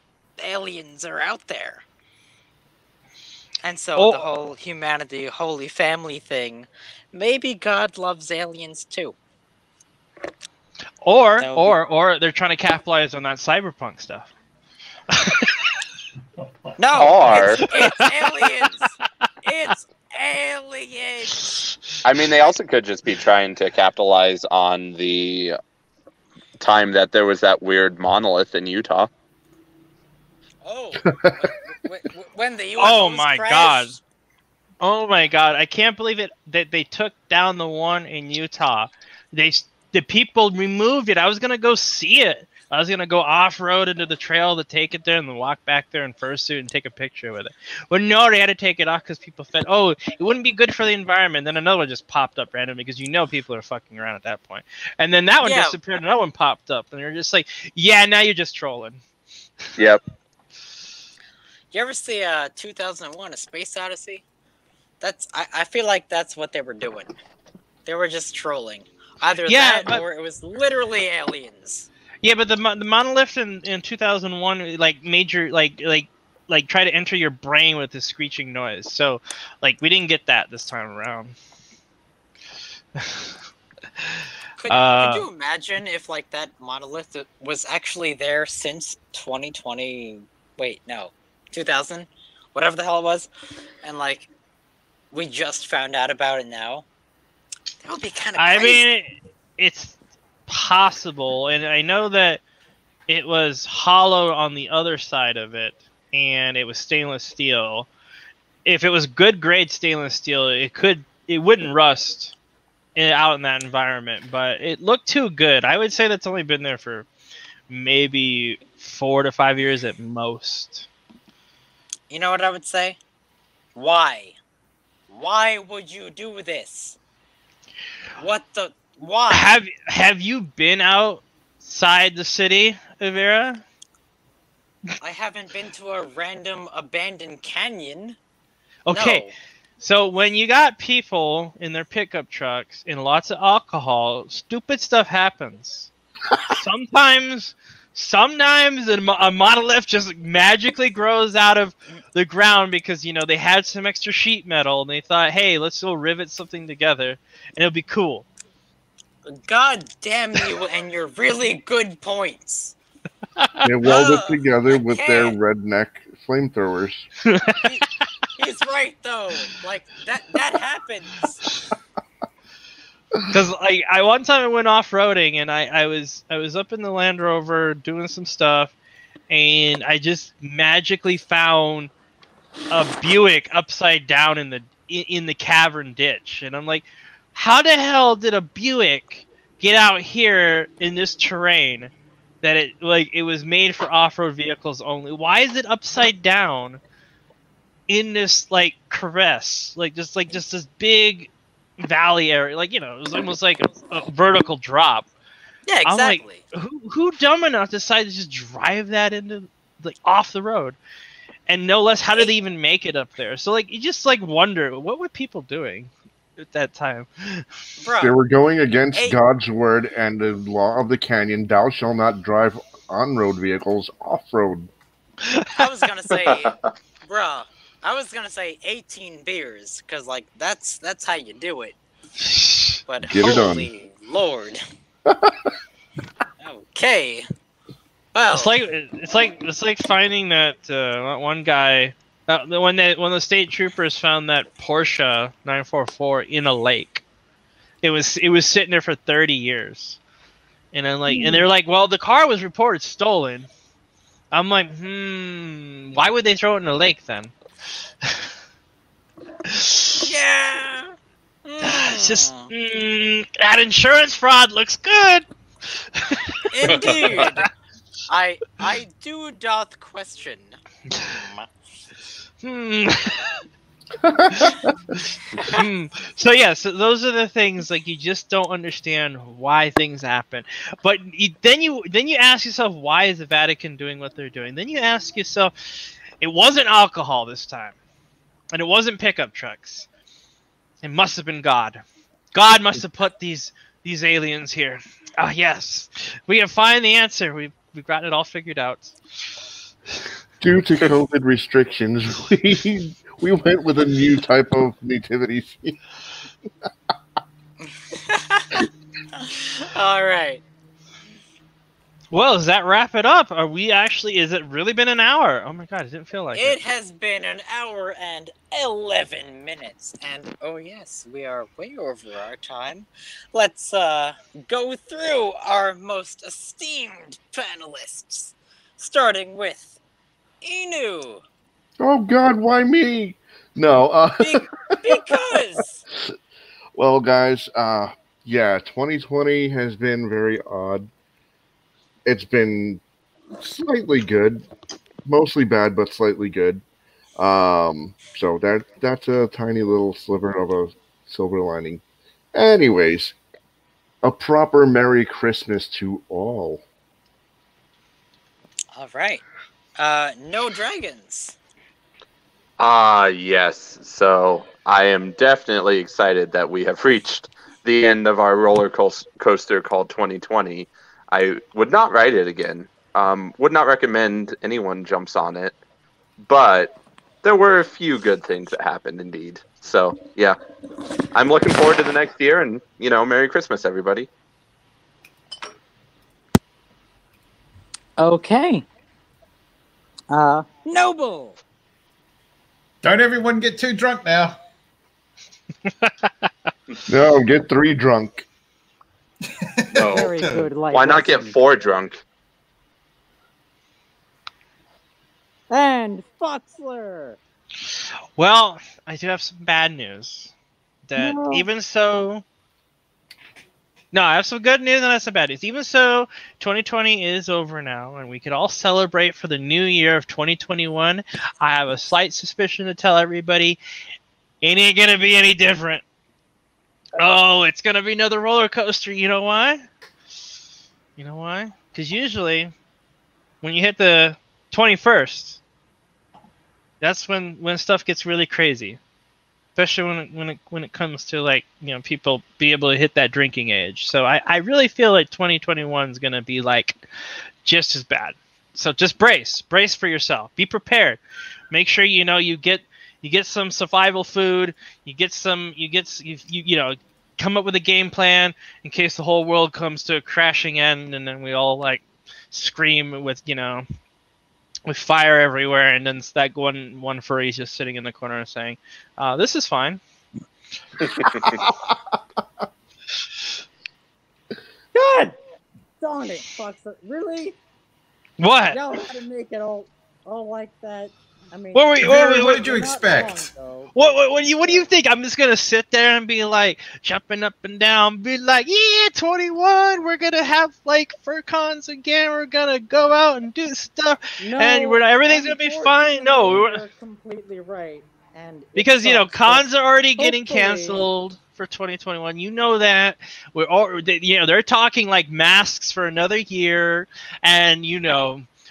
aliens are out there. And so the whole humanity, holy family thing, maybe God loves aliens too. Or they're trying to capitalize on that cyberpunk stuff. No, it's aliens. It's aliens. I mean, they also could just be trying to capitalize on the time that there was that weird monolith in Utah. Oh, when the UFOs Oh my crashed. God! Oh my God! I can't believe it that they took down the one in Utah. the people removed it. I was gonna go see it. I was gonna go off road into the trail to take it there and then walk back there in fursuit and take a picture with it. But no, they had to take it off because people said, "Oh, it wouldn't be good for the environment." Then another one just popped up randomly because people are fucking around at that point. And then that one disappeared. Another one popped up, and you're just like, "Yeah, now you're just trolling." Yep. You ever see 2001: A Space Odyssey? I feel like that's what they were doing. They were just trolling. Either or it was literally aliens. Yeah, but the monolith in 2001 major try to enter your brain with this screeching noise. So we didn't get that this time around. Could you imagine if that monolith was actually there since 2020? Wait, no, 2000, whatever the hell it was, and we just found out about it now. That would be kind of crazy. I mean, it's possible, and I know that it was hollow on the other side of it, and it was stainless steel. If it was good grade stainless steel, it wouldn't rust out in that environment, but it looked too good. I would say that's only been there for maybe 4 to 5 years at most. You know what I would say? Why? Why would you do this? Why? Have you been outside the city, Avera? I haven't been to a random abandoned canyon. Okay. No. So when you got people in their pickup trucks and lots of alcohol, stupid stuff happens. Sometimes a monolith just magically grows out of the ground because they had some extra sheet metal and they thought, hey, let's go rivet something together and it'll be cool. God damn you and your really good points. They welded together with their redneck flamethrowers. He's right though. That happens. Because I one time I went off roading and I was up in the Land Rover doing some stuff, and I just magically found a Buick upside down in the cavern ditch, and I'm like, how the hell did a Buick get out here in this terrain that it was made for off-road vehicles only? Why is it upside down in this crevasse, just this big valley area? It was almost like a vertical drop. Yeah, exactly. I'm like, who dumb enough decided to just drive that into off the road? And no less, how did they even make it up there? So you just wonder, what were people doing at that time? Bro, they were going against God's word and the law of the canyon. Thou shalt not drive on-road vehicles off-road. I was gonna say, bruh, 18 beers, because that's how you do it. But holy Lord. Okay. Well, it's like finding that one guy when the state troopers found that Porsche 944 in a lake. It was sitting there for 30 years, and I'm and they're like, well, the car was reported stolen. I'm like, why would they throw it in a lake then? Yeah. It's just that insurance fraud looks good. Indeed. I do doth question. So yeah, so those are the things you just don't understand why things happen. But then you ask yourself, why is the Vatican doing what they're doing? Then you ask yourself, it wasn't alcohol this time, and it wasn't pickup trucks. It must have been God. God must have put these aliens here. Ah, yes, we have found the answer. We've got it all figured out. Due to COVID restrictions, we went with a new type of nativity scene. All right. Well, does that wrap it up? Is it really been an hour? Oh my god, it didn't feel like it. It has been an hour and 11 minutes. And oh yes, we are way over our time. Let's go through our most esteemed panelists. Starting with Inu. Oh god, why me? No. Because. Well, guys, Yeah, 2020 has been very odd. It's been slightly good, mostly bad, but slightly good. So that's a tiny little sliver of a silver lining. Anyways, a proper Merry Christmas to all. All right. No dragons. Yes. So I am definitely excited that we have reached the end of our roller coaster called 2020. I would not ride it again. Would not recommend anyone jumps on it, but there were a few good things that happened indeed. So yeah, I'm looking forward to the next year, and Merry Christmas, everybody. Okay. Noble. Don't everyone get too drunk now. No, get 3 drunk. No. Very good. Why not get 4 drunk? And Foxler. Well, I do have some bad news. That No. even so... No, I have some good news and I have some bad news. Even so, 2020 is over now, and we could all celebrate for the new year of 2021. I have a slight suspicion to tell everybody, it ain't gonna be any different. Oh, it's gonna be another roller coaster. You know why? You know why? Because usually, when you hit the 21st, that's when stuff gets really crazy. Especially when it comes to, like, people be able to hit that drinking age. So I really feel like 2021 is gonna be like just as bad. So just brace for yourself. Be prepared. Make sure you get some survival food. You come up with a game plan in case the whole world comes to a crashing end, and then we all like scream with fire everywhere, and then that one furry is just sitting in the corner and saying, "This is fine." God darn it, Foxler. Really? What? Y'all had to make it all like that. I mean, What did you expect? What do you think? I'm just gonna sit there and be like jumping up and down, be like, yeah, 21, we're gonna have like FurCons again, we're gonna go out and do stuff, no, and everything's gonna be fine. No, you're completely right. And because cons are already getting hopefully canceled for 2021. You know that they're talking like masks for another year, and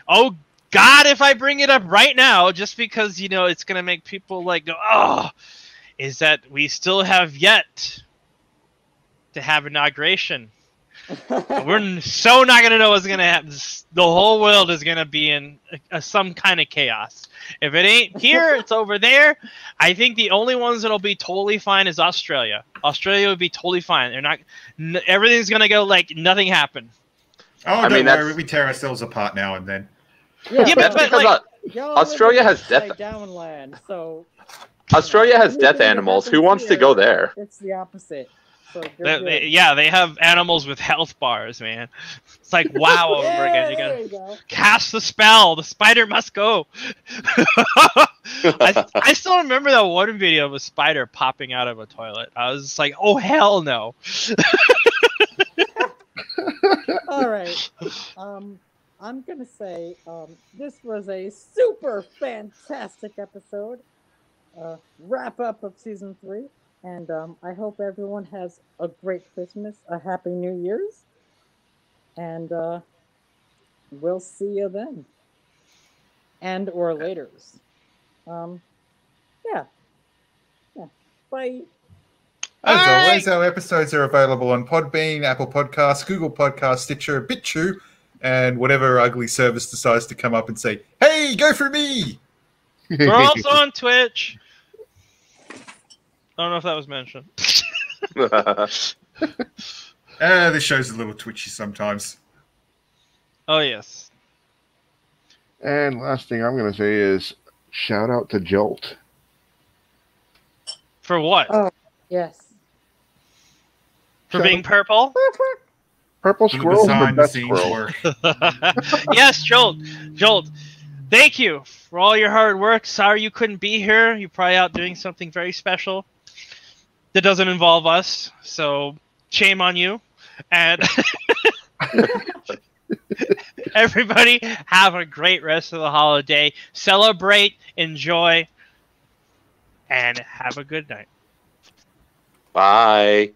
oh God, if I bring it up right now, just because it's gonna make people like go, oh, is that we still have yet to have inauguration. We're so not gonna know what's gonna happen. The whole world is gonna be in some kind of chaos. If it ain't here, it's over there. I think the only ones that'll be totally fine is Australia. Australia would be totally fine. They're not. Everything's gonna go like nothing happened. Oh, don't worry, we tear ourselves apart now and then. Yeah, but like, Australia has death. Downland, so Australia has death animals. Who wants to go there? It's the opposite. So they have animals with health bars, man. It's like wow over again. You gotta cast the spell. The spider must go. I still remember that one video of a spider popping out of a toilet. I was just like, oh hell no. All right. I'm gonna say this was a super fantastic episode. Wrap up of season 3, and I hope everyone has a great Christmas, a happy New Year's, and we'll see you then, and or later's. Yeah. Bye. As always, our episodes are available on Podbean, Apple Podcasts, Google Podcasts, Stitcher, BitChute, and whatever ugly service decides to come up and say, "Hey, go for me!" We're also on Twitch. I don't know if that was mentioned. This show's a little twitchy sometimes. Oh, yes. And last thing I'm going to say is shout out to Jolt. For what? Oh, yes. For being purple? Purple squirrel, the best squirrel. Work. Yes, Jolt. Jolt, thank you for all your hard work. Sorry you couldn't be here. You're probably out doing something very special that doesn't involve us. So shame on you. And everybody have a great rest of the holiday. Celebrate, enjoy, and have a good night. Bye.